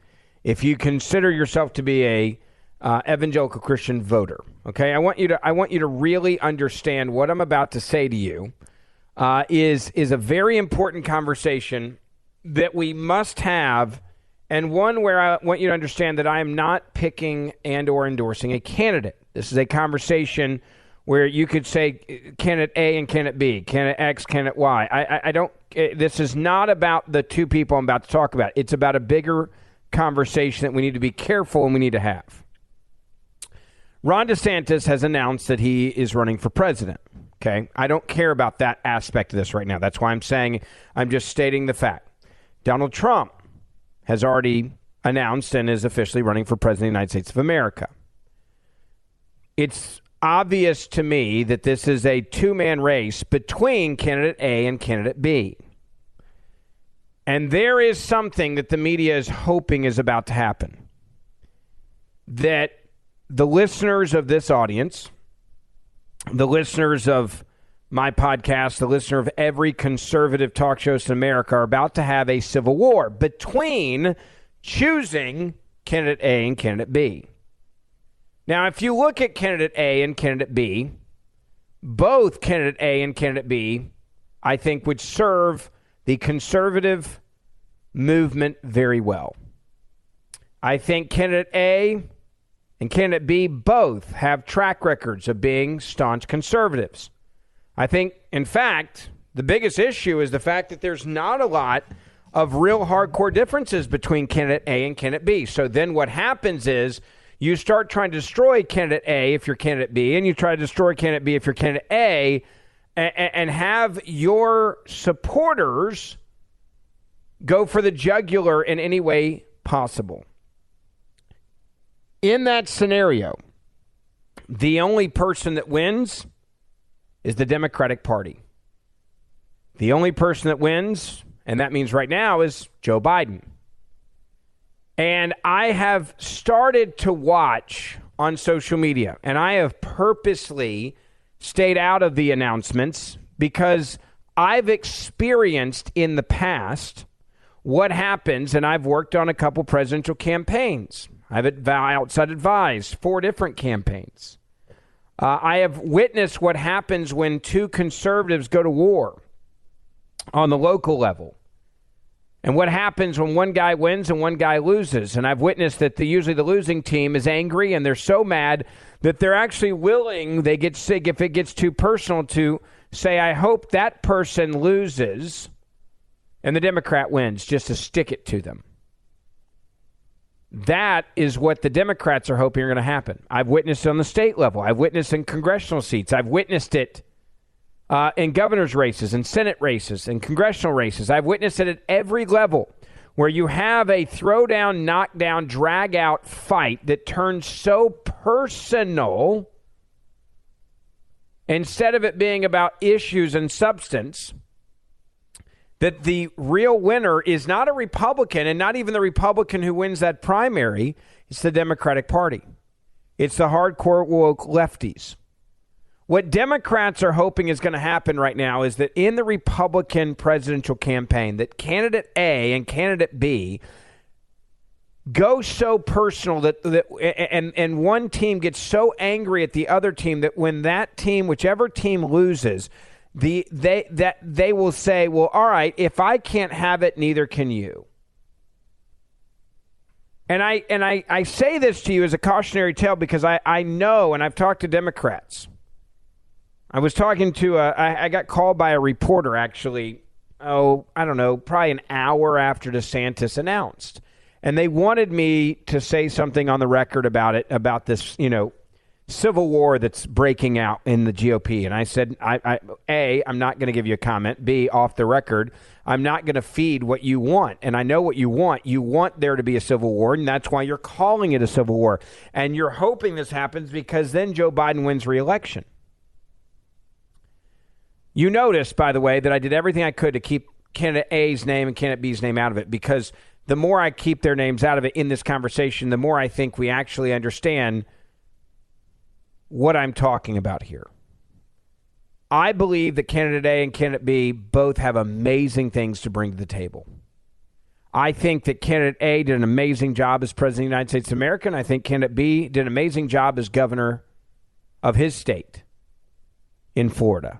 if you consider yourself to be a evangelical Christian voter, Okay, I want you to really understand what I'm about to say to you is a very important conversation that we must have, and one where I want you to understand that I am not picking and or endorsing a candidate. This is a conversation where you could say candidate A and candidate B, candidate X, candidate Y. I don't. This is not about the two people I'm about to talk about. It's about a bigger conversation that we need to be careful and we need to have. Ron DeSantis has announced that he is running for president. Okay, I don't care about that aspect of this right now. That's why I'm just stating the fact. Donald Trump has already announced and is officially running for president of the United States of America. It's obvious to me that this is a two-man race between candidate A and candidate B. And there is something that the media is hoping is about to happen. That the listeners of this audience, the listeners of my podcast, the listener of every conservative talk show in America are about to have a civil war between choosing candidate A and candidate B. Now, if you look at candidate A and candidate B, both candidate A and candidate B, I think, would serve the conservative movement very well. I think candidate A and candidate B both have track records of being staunch conservatives. I think, in fact, the biggest issue is the fact that there's not a lot of real hardcore differences between candidate A and candidate B. So then what happens is you start trying to destroy candidate A if you're candidate B, and you try to destroy candidate B if you're candidate A, and have your supporters go for the jugular in any way possible. In that scenario, the only person that wins is the Democratic Party. The only person that wins, and that means right now, is Joe Biden. And I have started to watch on social media, and I have purposely stayed out of the announcements because I've experienced in the past what happens, and I've worked on a couple presidential campaigns. I've outside advised 4 different campaigns. I have witnessed what happens when two conservatives go to war on the local level. And what happens when one guy wins and one guy loses. And I've witnessed that usually the losing team is angry and they're so mad that they're actually willing, they get sick if it gets too personal, to say, I hope that person loses and the Democrat wins, just to stick it to them. That is what the Democrats are hoping are going to happen. I've witnessed it on the state level. I've witnessed in congressional seats. I've witnessed it in governor's races and Senate races and congressional races. I've witnessed it at every level where you have a throwdown, knockdown, drag-out fight that turns so personal instead of it being about issues and substance, that the real winner is not a Republican, and not even the Republican who wins that primary. It's the Democratic Party. It's the hardcore woke lefties. What Democrats are hoping is going to happen right now is that in the Republican presidential campaign, that candidate A and candidate B go so personal and one team gets so angry at the other team that when that team, whichever team loses, they will say, well, all right, if I can't have it, neither can you. And I say this to you as a cautionary tale because I know, and I've talked to Democrats. I was talking to I got called by a reporter actually, I don't know, probably an hour after DeSantis announced. And they wanted me to say something on the record about it, about this, civil war that's breaking out in the GOP. And I said, I'm not going to give you a comment. B, off the record, I'm not going to feed what you want. And I know what you want. You want there to be a civil war, and that's why you're calling it a civil war. And you're hoping this happens because then Joe Biden wins re-election. You notice, by the way, that I did everything I could to keep candidate A's name and candidate B's name out of it, because the more I keep their names out of it in this conversation, the more I think we actually understand what I'm talking about here. I believe that candidate A and candidate B both have amazing things to bring to the table. I think that candidate A did an amazing job as president of the United States of America, and I think candidate B did an amazing job as governor of his state in Florida.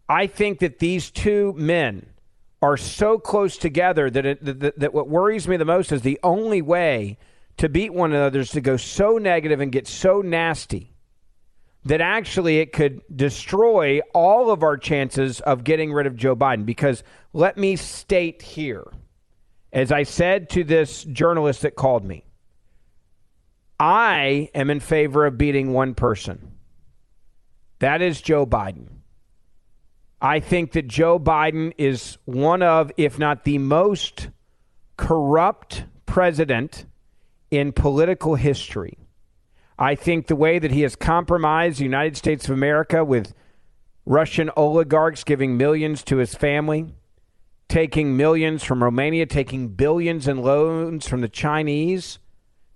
I think that these two men are so close together that what worries me the most is the only way to beat one another is to go so negative and get so nasty that actually it could destroy all of our chances of getting rid of Joe Biden. Because let me state here, as I said to this journalist that called me, I am in favor of beating one person. That is Joe Biden. I think that Joe Biden is one of, if not the most corrupt president in political history. I think the way that he has compromised the United States of America with Russian oligarchs giving millions to his family, taking millions from Romania, taking billions in loans from the Chinese,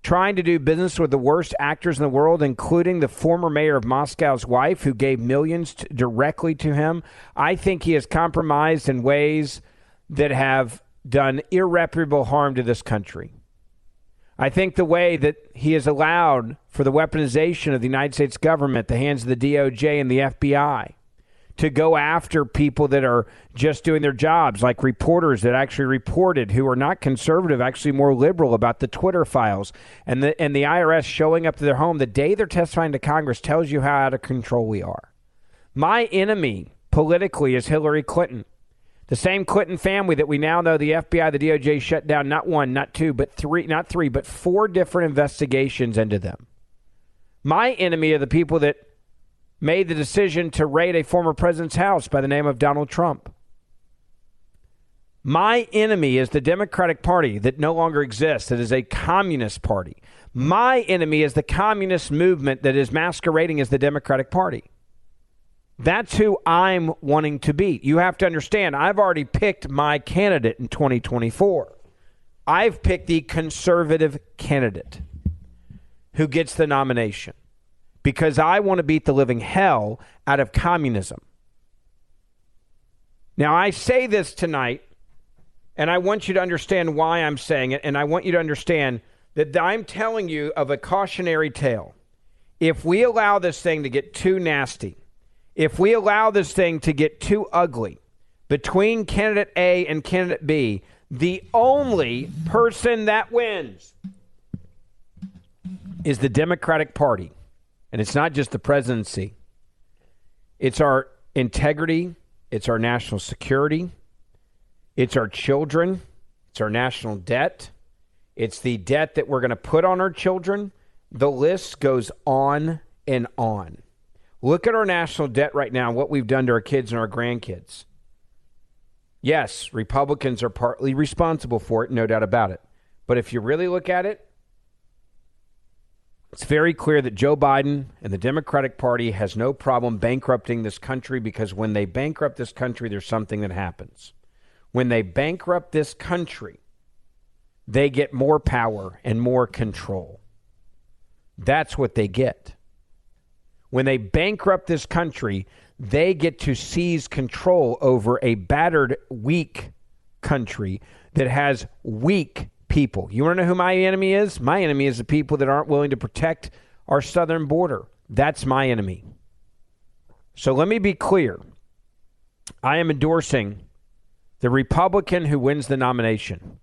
trying to do business with the worst actors in the world, including the former mayor of Moscow's wife, who gave millions directly to him. I think he has compromised in ways that have done irreparable harm to this country. I think the way that he has allowed for the weaponization of the United States government, the hands of the DOJ and the FBI, to go after people that are just doing their jobs, like reporters that actually reported who are not conservative, actually more liberal about the Twitter files, and the IRS showing up to their home the day they're testifying to Congress tells you how out of control we are. My enemy politically is Hillary Clinton. The same Clinton family that we now know the FBI, the DOJ shut down not one, not two, but three, but four different investigations into them. My enemy are the people that made the decision to raid a former president's house by the name of Donald Trump. My enemy is the Democratic Party that no longer exists, that is a communist party. My enemy is the communist movement that is masquerading as the Democratic Party. That's who I'm wanting to beat. You have to understand, I've already picked my candidate in 2024. I've picked the conservative candidate who gets the nomination because I want to beat the living hell out of communism. Now, I say this tonight, and I want you to understand why I'm saying it, and I want you to understand that I'm telling you of a cautionary tale. If we allow this thing to get too nasty, if we allow this thing to get too ugly between candidate A and candidate B, the only person that wins is the Democratic Party. And it's not just the presidency. It's our integrity. It's our national security. It's our children. It's our national debt. It's the debt that we're going to put on our children. The list goes on and on. Look at our national debt right now, what we've done to our kids and our grandkids. Yes, Republicans are partly responsible for it, no doubt about it. But if you really look at it, it's very clear that Joe Biden and the Democratic Party has no problem bankrupting this country, because when they bankrupt this country, there's something that happens. When they bankrupt this country, they get more power and more control. That's what they get. When they bankrupt this country, they get to seize control over a battered, weak country that has weak people. You want to know who my enemy is? My enemy is the people that aren't willing to protect our southern border. That's my enemy. So let me be clear. I am endorsing the Republican who wins the nomination.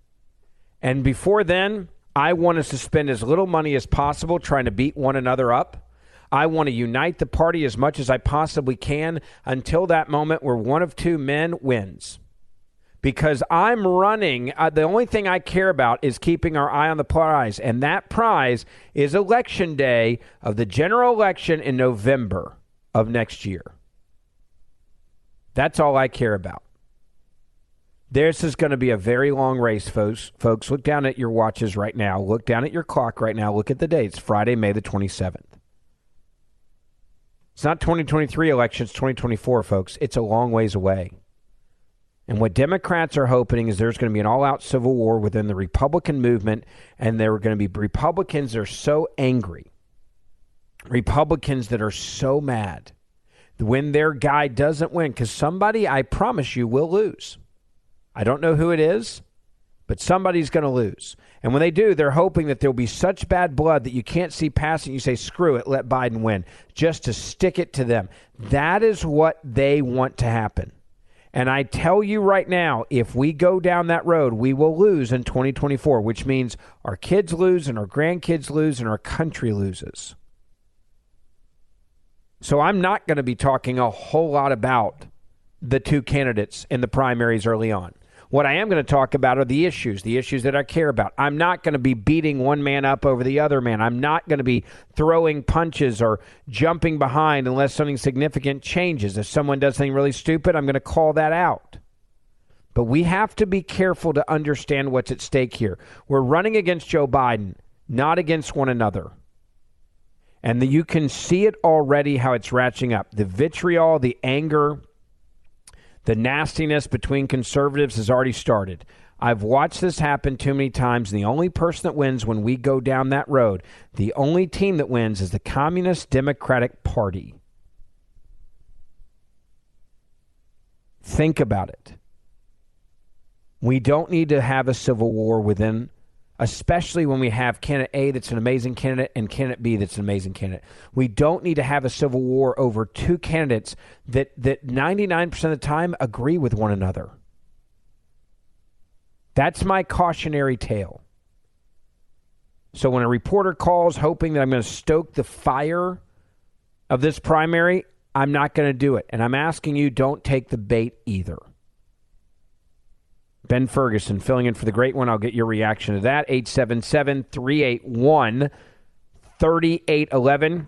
And before then, I want us to spend as little money as possible trying to beat one another up. I want to unite the party as much as I possibly can until that moment where one of two men wins. Because I'm running, the only thing I care about is keeping our eye on the prize. And that prize is Election Day of the general election in November of next year. That's all I care about. This is going to be a very long race, folks. Look down at your watches right now. Look down at your clock right now. Look at the dates. Friday, May the 27th. It's not 2023 elections, 2024, folks. It's a long ways away. And what Democrats are hoping is there's going to be an all-out civil war within the Republican movement, and there are going to be Republicans that are so angry, Republicans that are so mad when their guy doesn't win, because somebody, I promise you, will lose. I don't know who it is, But somebody's going to lose. And when they do, they're hoping that there'll be such bad blood that you can't see past it. You say, screw it, let Biden win, just to stick it to them. That is what they want to happen. And I tell you right now, if we go down that road, we will lose in 2024, which means our kids lose and our grandkids lose and our country loses. So I'm not going to be talking a whole lot about the two candidates in the primaries early on. What I am going to talk about are the issues that I care about. I'm not going to be beating one man up over the other man. I'm not going to be throwing punches or jumping behind unless something significant changes. If someone does something really stupid, I'm going to call that out. But we have to be careful to understand what's at stake here. We're running against Joe Biden, not against one another. And you can see it already how it's ratcheting up. The vitriol, the anger, the nastiness between conservatives has already started. I've watched this happen too many times, and the only person that wins when we go down that road, the only team that wins is the Communist Democratic Party. Think about it. We don't need to have a civil war within, especially when we have candidate A that's an amazing candidate and candidate B that's an amazing candidate. We don't need to have a civil war over two candidates that 99% of the time agree with one another. That's my cautionary tale. So when a reporter calls hoping that I'm going to stoke the fire of this primary, I'm not going to do it. And I'm asking you, don't take the bait either. Ben Ferguson filling in for the great one. I'll get your reaction to that. 877-381-3811.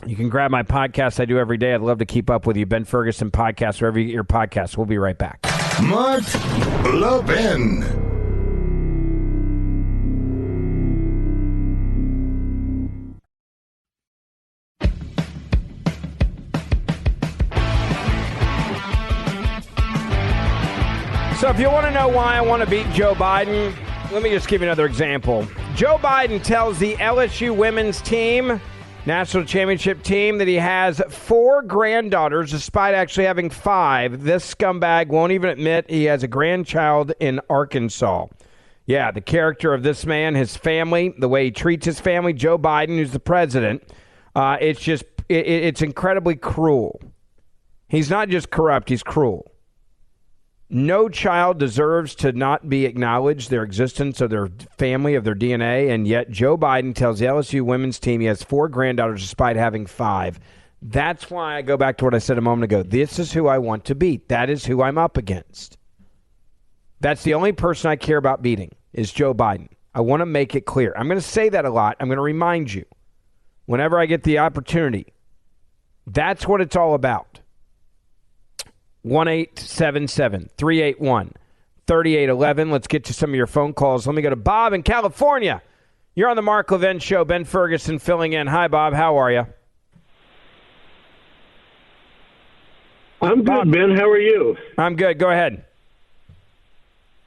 You can grab my podcast I do every day. I'd love to keep up with you. Ben Ferguson Podcast, wherever you get your podcasts. We'll be right back. Mark Levin. So if you want to know why I want to beat Joe Biden, let me just give you another example. Joe Biden tells the LSU women's team, national championship team, that he has 4 granddaughters, despite actually having 5. This scumbag won't even admit he has a grandchild in Arkansas. Yeah, the character of this man, his family, the way he treats his family, Joe Biden, who's the president, it's incredibly cruel. He's not just corrupt, he's cruel. No child deserves to not be acknowledged, their existence of their family, of their DNA, and yet Joe Biden tells the LSU women's team he has 4 granddaughters despite having 5. That's why I go back to what I said a moment ago. This is who I want to beat. That is who I'm up against. That's the only person I care about beating is Joe Biden. I want to make it clear. I'm going to say that a lot. I'm going to remind you whenever I get the opportunity. That's what it's all about. 1-877-381-3811. Let's get to some of your phone calls. Let me go to Bob in California. You're on the Mark Levin Show. Ben Ferguson filling in. Hi, Bob. How are you? I'm good, Bob. Ben. How are you? I'm good. Go ahead.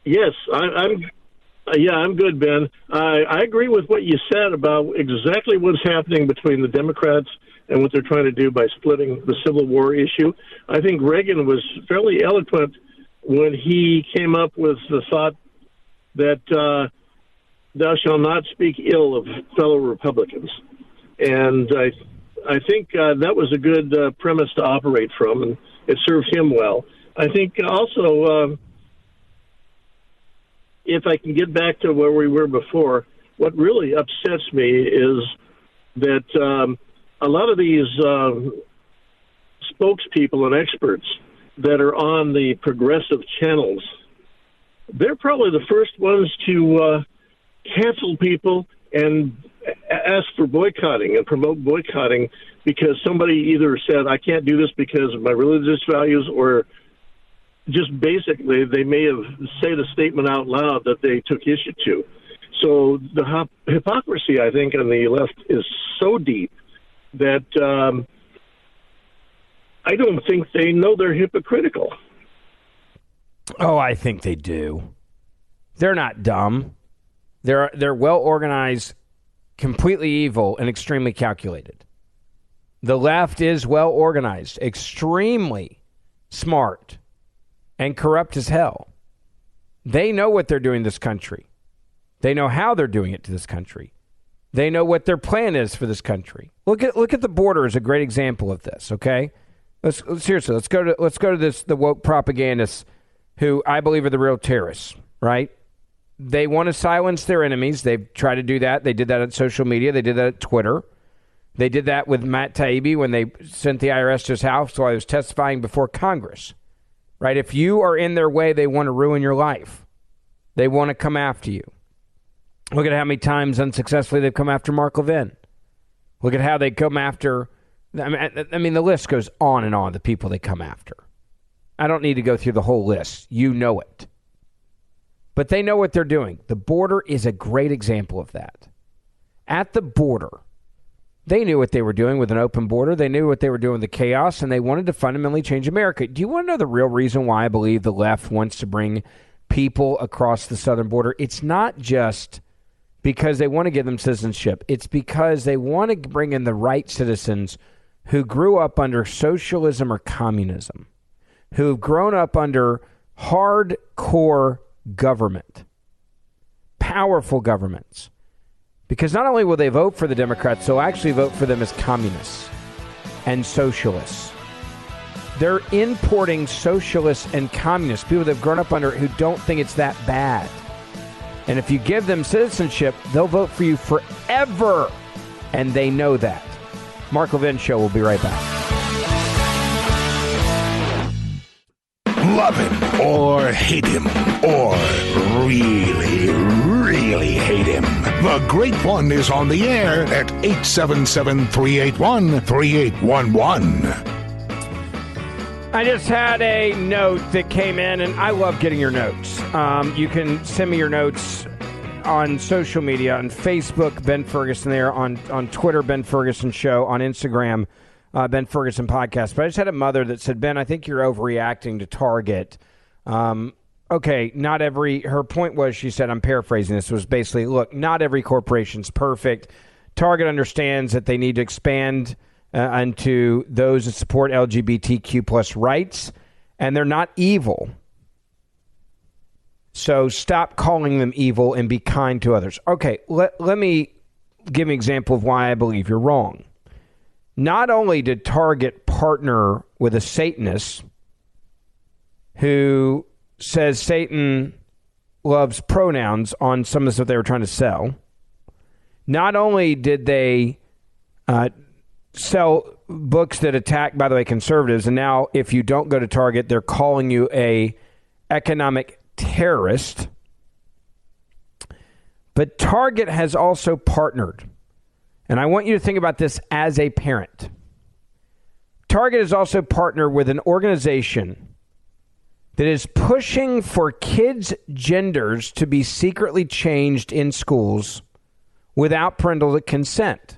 Yes, I'm good, Ben. I agree with what you said about exactly what's happening between the Democrats and what they're trying to do by splitting the Civil War issue. I think Reagan was fairly eloquent when he came up with the thought that thou shalt not speak ill of fellow Republicans. And I think that was a good premise to operate from, and it served him well. I think also, if I can get back to where we were before, what really upsets me is that a lot of these spokespeople and experts that are on the progressive channels, they're probably the first ones to cancel people and ask for boycotting and promote boycotting because somebody either said, I can't do this because of my religious values, or just basically they may have said a statement out loud that they took issue to. So the hypocrisy, I think, on the left is so deep that I don't think they know they're hypocritical. Oh, I think they do. They're not dumb. They're well organized, completely evil, and extremely calculated. The left is well organized, extremely smart, and corrupt as hell. They know what they're doing to this country. They know how they're doing it to this country. They know what their plan is for this country. Look at the border as a great example of this, okay? Let's go to the woke propagandists who I believe are the real terrorists, right? They want to silence their enemies. They've tried to do that. They did that on social media. They did that at Twitter. They did that with Matt Taibbi when they sent the IRS to his house while he was testifying before Congress, right? If you are in their way, they want to ruin your life. They want to come after you. Look at how many times unsuccessfully they've come after Mark Levin. Look at how they come after. I mean, the list goes on and on, the people they come after. I don't need to go through the whole list. You know it. But they know what they're doing. The border is a great example of that. At the border, they knew what they were doing with an open border. They knew what they were doing with the chaos, and they wanted to fundamentally change America. Do you want to know the real reason why I believe the left wants to bring people across the southern border? It's not just because they want to give them citizenship. It's because they want to bring in the right citizens who grew up under socialism or communism, who've grown up under hardcore government, powerful governments. Because not only will they vote for the Democrats, they'll actually vote for them as communists and socialists. They're importing socialists and communists, people that have grown up under who don't think it's that bad. And if you give them citizenship, they'll vote for you forever. And they know that. Mark Levin Show. We'll be right back. Love him or hate him or really, really hate him. The Great One is on the air at 877-381-3811. I just had a note that came in, and I love getting your notes. You can send me your notes on social media, on Facebook, Ben Ferguson there, on Twitter, Ben Ferguson Show, on Instagram, Ben Ferguson Podcast. But I just had a mother that said, Ben, I think you're overreacting to Target. Okay, not every, her point was, she said, I'm paraphrasing this, was basically, look, not every corporation's perfect. Target understands that they need to expand into those that support LGBTQ plus rights, and they're not evil. So stop calling them evil and be kind to others. Okay, let me give an example of why I believe you're wrong. Not only did Target partner with a Satanist who says Satan loves pronouns on some of the stuff they were trying to sell, not only did they sell books that attack, by the way, conservatives, and now if you don't go to Target, they're calling you a economic terrorist. But Target has also partnered, and I want you to think about this as a parent. Target has also partnered with an organization that is pushing for kids' genders to be secretly changed in schools without parental consent.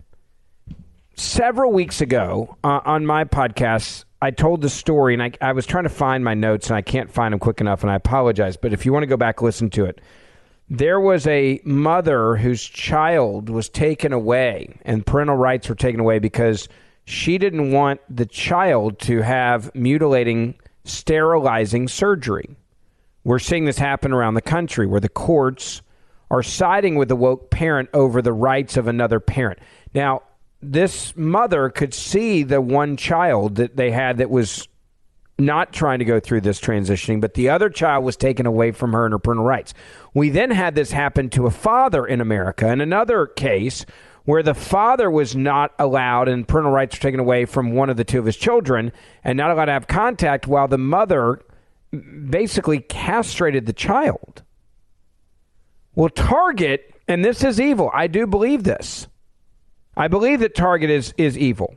Several weeks ago on my podcast, I told the story, and I was trying to find my notes, and I can't find them quick enough, and I apologize. But if you want to go back, listen to it. There was a mother whose child was taken away, and parental rights were taken away because she didn't want the child to have mutilating, sterilizing surgery. We're seeing this happen around the country where the courts are siding with the woke parent over the rights of another parent. Now, this mother could see the one child that they had that was not trying to go through this transitioning, but the other child was taken away from her and her parental rights. We then had this happen to a father in America in another case where the father was not allowed and parental rights were taken away from one of the two of his children and not allowed to have contact while the mother basically castrated the child. Well, Target, and this is evil. I do believe this. I believe that Target is evil.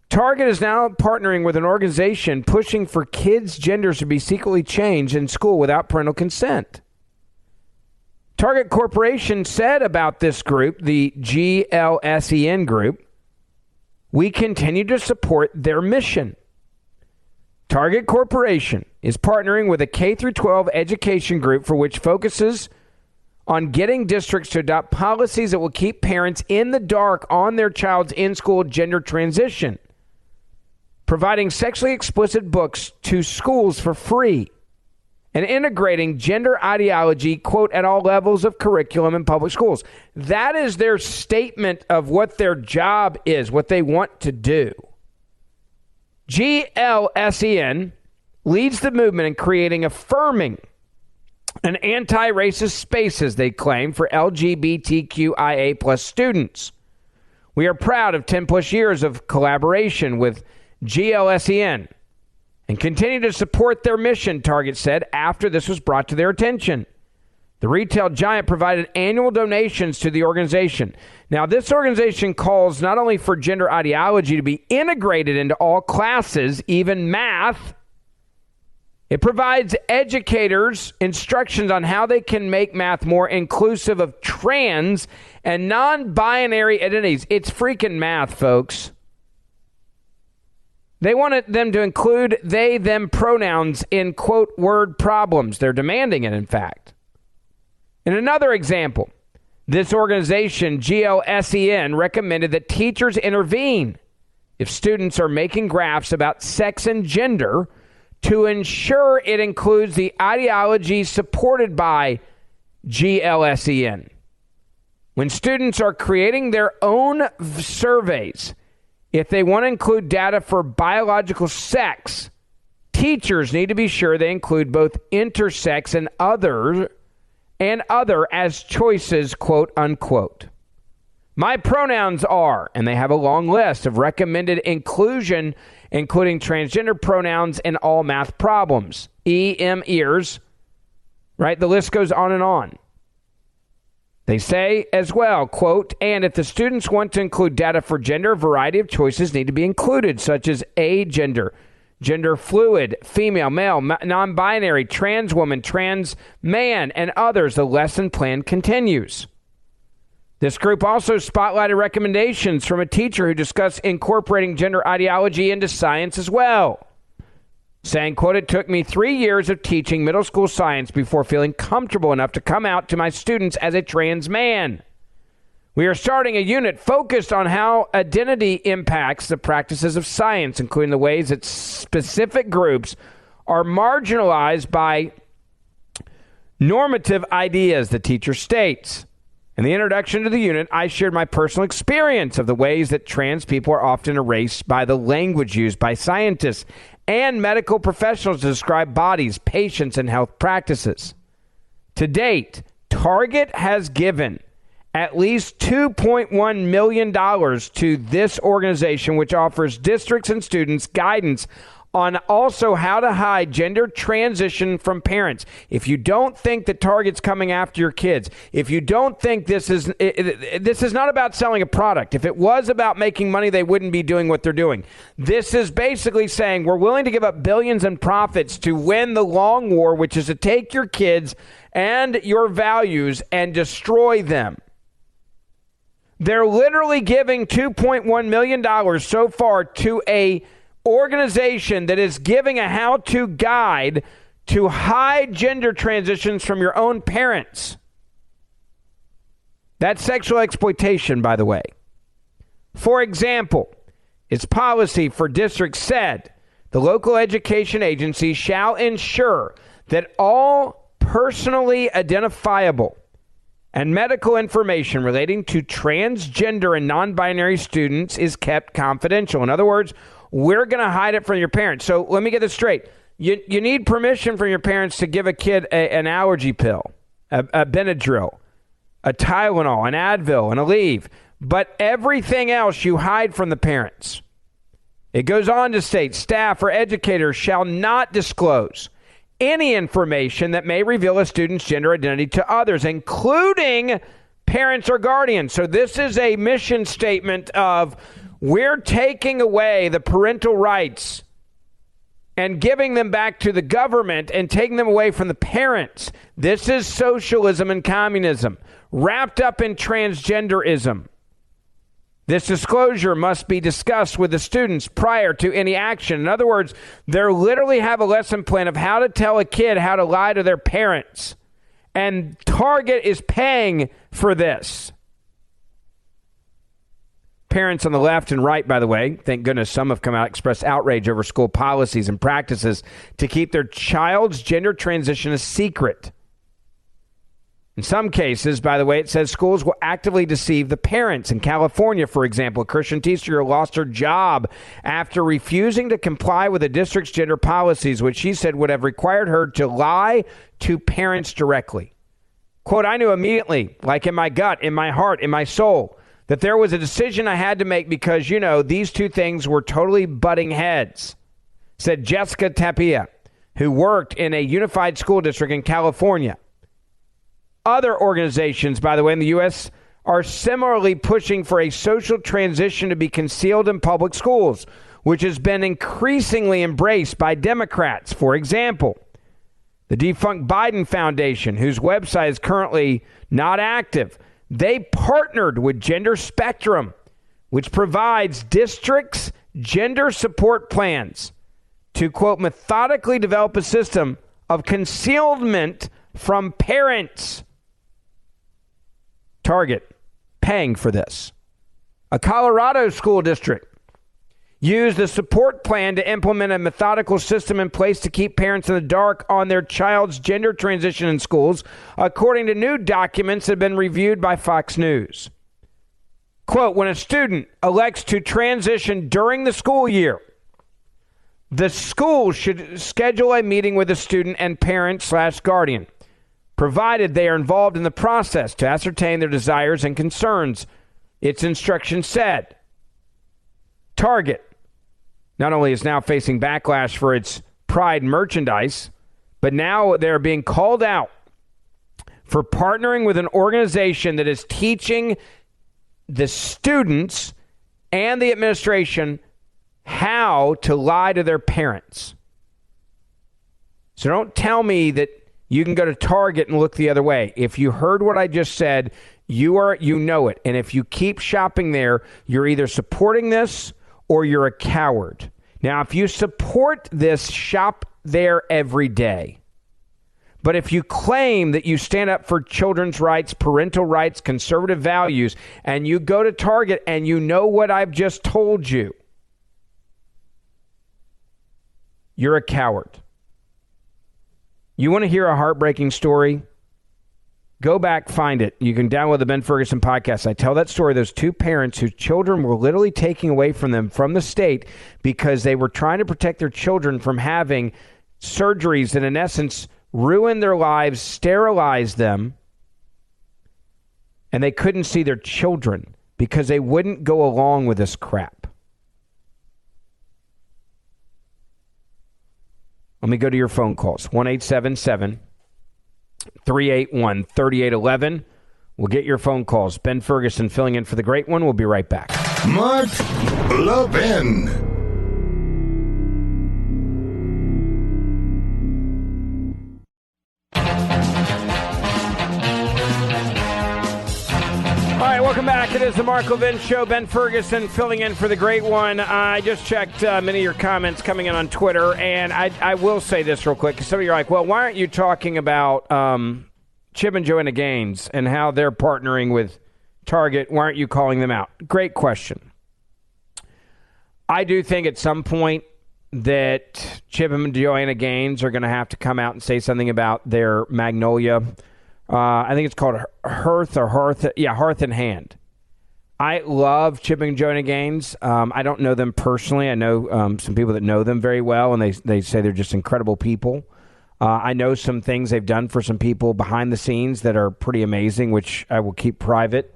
Target is now partnering with an organization pushing for kids' genders to be secretly changed in school without parental consent. Target Corporation said about this group, the GLSEN group, we continue to support their mission. Target Corporation is partnering with a K-12 education group for which focuses on getting districts to adopt policies that will keep parents in the dark on their child's in-school gender transition, providing sexually explicit books to schools for free, and integrating gender ideology, quote, at all levels of curriculum in public schools. That is their statement of what their job is, what they want to do. GLSEN leads the movement in creating affirming and anti-racist spaces, they claim, for LGBTQIA plus students. We are proud of 10 plus years of collaboration with GLSEN and continue to support their mission, Target said after this was brought to their attention. The retail giant provided annual donations to the organization. Now, this organization calls not only for gender ideology to be integrated into all classes, even math. It provides educators instructions on how they can make math more inclusive of trans and non-binary identities. It's freaking math, folks. They wanted them to include they, them pronouns in, quote, word problems. They're demanding it, in fact. In another example, this organization, GLSEN, recommended that teachers intervene if students are making graphs about sex and gender to ensure it includes the ideology supported by GLSEN. When students are creating their own surveys, if they want to include data for biological sex, teachers need to be sure they include both intersex and other as choices, quote unquote. My pronouns are, and they have a long list of recommended inclusion, including transgender pronouns in all math problems. ears, right? The list goes on and on. They say as well, quote, and if the students want to include data for gender, a variety of choices need to be included, such as agender, gender fluid, female, male, non-binary, trans woman, trans man, and others. The lesson plan continues. This group also spotlighted recommendations from a teacher who discussed incorporating gender ideology into science as well, saying, quote, it took me 3 years of teaching middle school science before feeling comfortable enough to come out to my students as a trans man. We are starting a unit focused on how identity impacts the practices of science, including the ways that specific groups are marginalized by normative ideas, the teacher states. In the introduction to the unit, I shared my personal experience of the ways that trans people are often erased by the language used by scientists and medical professionals to describe bodies, patients, and health practices. To date, Target has given at least $2.1 million to this organization, which offers districts and students guidance on also how to hide gender transition from parents. If you don't think that Target's coming after your kids, if you don't think this is not about selling a product. If it was about making money, they wouldn't be doing what they're doing. This is basically saying we're willing to give up billions in profits to win the long war, which is to take your kids and your values and destroy them. They're literally giving $2.1 million so far to a organization that is giving a how-to guide to hide gender transitions from your own parents. That's sexual exploitation, by the way. For example, its policy for districts said the local education agency shall ensure that all personally identifiable and medical information relating to transgender and non-binary students is kept confidential. In other words, we're going to hide it from your parents. So let me get this straight. You need permission from your parents to give a kid an allergy pill, a Benadryl, a Tylenol, an Advil, and a Aleve. But everything else you hide from the parents. It goes on to state, staff or educators shall not disclose any information that may reveal a student's gender identity to others, including parents or guardians. So this is a mission statement of we're taking away the parental rights and giving them back to the government and taking them away from the parents. This is socialism and communism wrapped up in transgenderism. This disclosure must be discussed with the students prior to any action. In other words, they literally have a lesson plan of how to tell a kid how to lie to their parents. And Target is paying for this. Parents on the left and right, by the way, thank goodness some have come out, expressed outrage over school policies and practices to keep their child's gender transition a secret. In some cases, by the way, it says schools will actively deceive the parents. In California, for example, a Christian teacher lost her job after refusing to comply with the district's gender policies, which she said would have required her to lie to parents directly. Quote, I knew immediately, like in my gut, in my heart, in my soul, that there was a decision I had to make because, these two things were totally butting heads, said Jessica Tapia, who worked in a unified school district in California. Other organizations, by the way, in the U.S. are similarly pushing for a social transition to be concealed in public schools, which has been increasingly embraced by Democrats. For example, the defunct Biden Foundation, whose website is currently not active, they partnered with Gender Spectrum, which provides districts gender support plans to, quote, methodically develop a system of concealment from parents. Target paying for this. A Colorado school district used a support plan to implement a methodical system in place to keep parents in the dark on their child's gender transition in schools, according to new documents that have been reviewed by Fox News. Quote, when a student elects to transition during the school year, the school should schedule a meeting with the student and parent/guardian, provided they are involved in the process to ascertain their desires and concerns, its instructions said. Target not only is now facing backlash for its Pride merchandise, but now they're being called out for partnering with an organization that is teaching the students and the administration how to lie to their parents. So don't tell me that you can go to Target and look the other way. If you heard what I just said, you know it. And if you keep shopping there, you're either supporting this or you're a coward. Now, if you support this, shop there every day. But if you claim that you stand up for children's rights, parental rights, conservative values, and you go to Target and you know what I've just told you, you're a coward. You want to hear a heartbreaking story? Go back, find it. You can download the Ben Ferguson podcast. I tell that story. Those two parents whose children were literally taken away from them from the state because they were trying to protect their children from having surgeries that, in essence, ruin their lives, sterilize them, and they couldn't see their children because they wouldn't go along with this crap. Let me go to your phone calls. 1-877-381-3811. We'll get your phone calls. Ben Ferguson filling in for the great one. We'll be right back. Mark Levin. All right, welcome back. It is the Mark Levin Show. Ben Ferguson filling in for the great one. I just checked many of your comments coming in on Twitter, and I will say this real quick, because some of you are like, well, why aren't you talking about Chip and Joanna Gaines and how they're partnering with Target? Why aren't you calling them out? Great question. I do think at some point that Chip and Joanna Gaines are going to have to come out and say something about their Magnolia. I think it's called Hearth in Hand. I love Chip and Joanna Gaines. I don't know them personally. I know some people that know them very well, and they say they're just incredible people. I know some things they've done for some people behind the scenes that are pretty amazing, which I will keep private,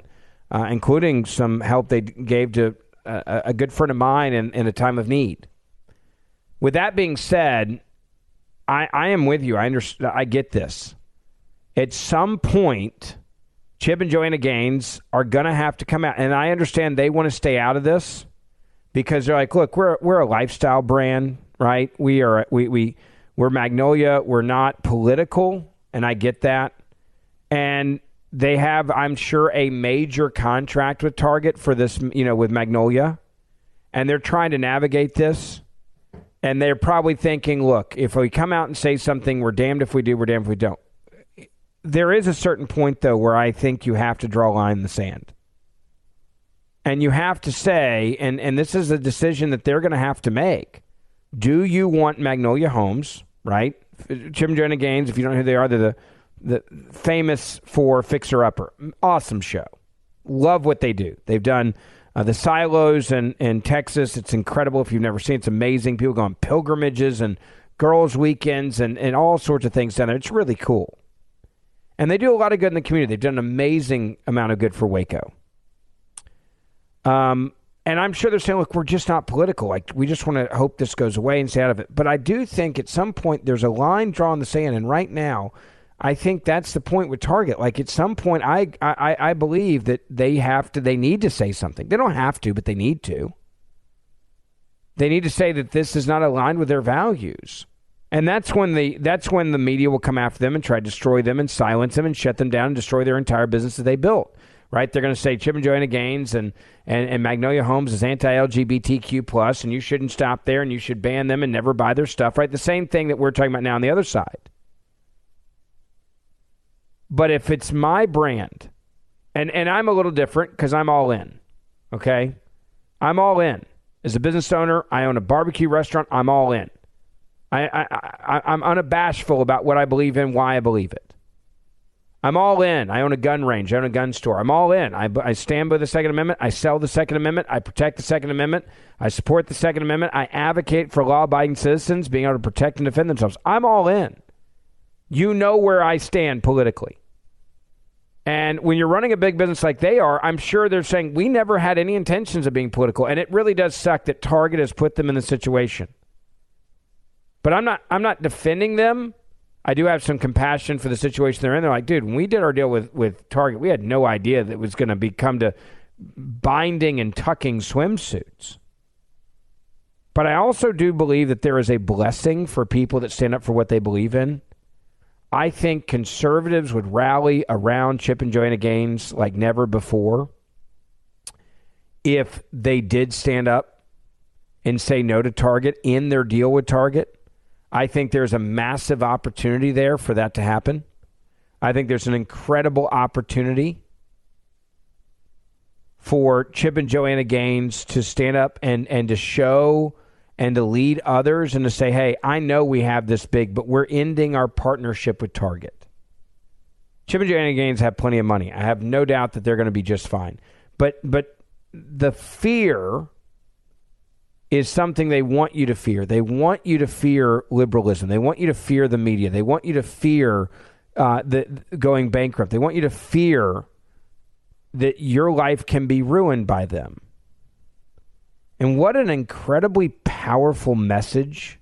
including some help they gave to a good friend of mine in a time of need. With that being said, I am with you. I get this. At some point, Chip and Joanna Gaines are going to have to come out. And I understand they want to stay out of this because they're like, look, we're a lifestyle brand, right? We're Magnolia. We're not political, and I get that. And they have, I'm sure, a major contract with Target for this, with Magnolia. And they're trying to navigate this. And they're probably thinking, look, if we come out and say something, we're damned if we do, we're damned if we don't. There is a certain point, though, where I think you have to draw a line in the sand. And you have to say, and this is a decision that they're going to have to make. Do you want Magnolia Homes, right? Chip and Joanna Gaines, if you don't know who they are, they're the famous for Fixer Upper. Awesome show. Love what they do. They've done the silos in Texas. It's incredible if you've never seen it. It's amazing. People go on pilgrimages and girls' weekends and all sorts of things down there. It's really cool. And they do a lot of good in the community. They've done an amazing amount of good for Waco. And I'm sure they're saying, look, we're just not political. Like, we just want to hope this goes away and stay out of it. But I do think at some point there's a line drawn in the sand. And right now, I think that's the point with Target. Like, at some point, I believe that they need to say something. They don't have to, but they need to. They need to say that this is not aligned with their values. And that's when the media will come after them and try to destroy them and silence them and shut them down and destroy their entire business that they built. Right? They're going to say Chip and Joanna Gaines and Magnolia Homes is anti-LGBTQ+, and you shouldn't stop there, and you should ban them and never buy their stuff, right? The same thing that we're talking about now on the other side. But if it's my brand, and I'm a little different because I'm all in, okay? I'm all in. As a business owner, I own a barbecue restaurant. I'm all in. I'm unabashful about what I believe in, why I believe it. I'm all in. I own a gun range. I own a gun store. I'm all in. I stand by the Second Amendment. I sell the Second Amendment. I protect the Second Amendment. I support the Second Amendment. I advocate for law-abiding citizens being able to protect and defend themselves. I'm all in. You know where I stand politically. And when you're running a big business like they are, I'm sure they're saying, we never had any intentions of being political. And it really does suck that Target has put them in the situation. But I'm not defending them. I do have some compassion for the situation they're in. They're like, dude, when we did our deal with Target, we had no idea that it was going to come to binding and tucking swimsuits. But I also do believe that there is a blessing for people that stand up for what they believe in. I think conservatives would rally around Chip and Joanna Gaines like never before if they did stand up and say no to Target in their deal with Target. I think there's a massive opportunity there for that to happen. I think there's an incredible opportunity for Chip and Joanna Gaines to stand up and to show and to lead others and to say, hey, I know we have this big, but we're ending our partnership with Target. Chip and Joanna Gaines have plenty of money. I have no doubt that they're going to be just fine. But the fear is something they want you to fear. They want you to fear liberalism. They want you to fear the media. They want you to fear going bankrupt. They want you to fear that your life can be ruined by them. And what an incredibly powerful message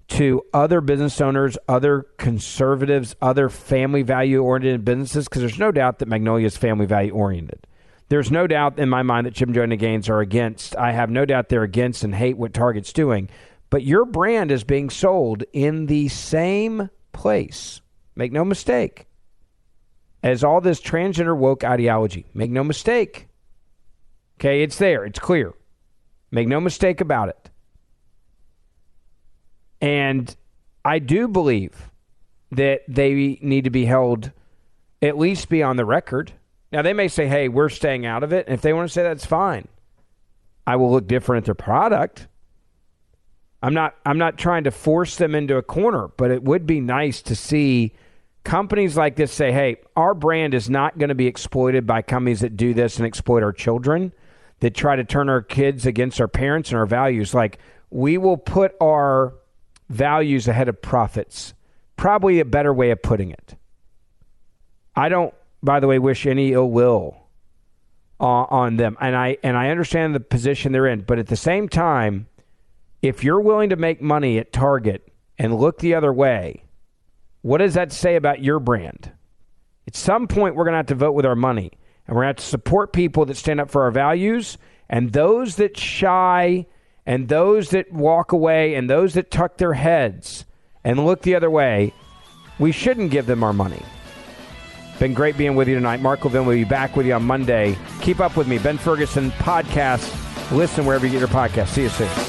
to other business owners, other conservatives, other family value-oriented businesses, because there's no doubt that Magnolia is family value-oriented. There's no doubt in my mind that Chip and Joanna Gaines are against. I have no doubt they're against and hate what Target's doing. But your brand is being sold in the same place. Make no mistake. As all this transgender woke ideology. Make no mistake. Okay, it's there. It's clear. Make no mistake about it. And I do believe that they need to be held, at least be on the record. Now, they may say, hey, we're staying out of it. And if they want to say that's fine. I will look different at their product. I'm not trying to force them into a corner, but it would be nice to see companies like this say, hey, our brand is not going to be exploited by companies that do this and exploit our children, that try to turn our kids against our parents and our values. Like, we will put our values ahead of profits. Probably a better way of putting it. I don't, by the way, wish any ill will on them. And I understand the position they're in. But at the same time, if you're willing to make money at Target and look the other way, what does that say about your brand? At some point, we're going to have to vote with our money. And we're going to have to support people that stand up for our values. And those that shy and those that walk away and those that tuck their heads and look the other way, we shouldn't give them our money. Been great being with you tonight. Mark Levin will be back with you on Monday. Keep up with me. Ben Ferguson Podcast. Listen wherever you get your podcast. See you soon.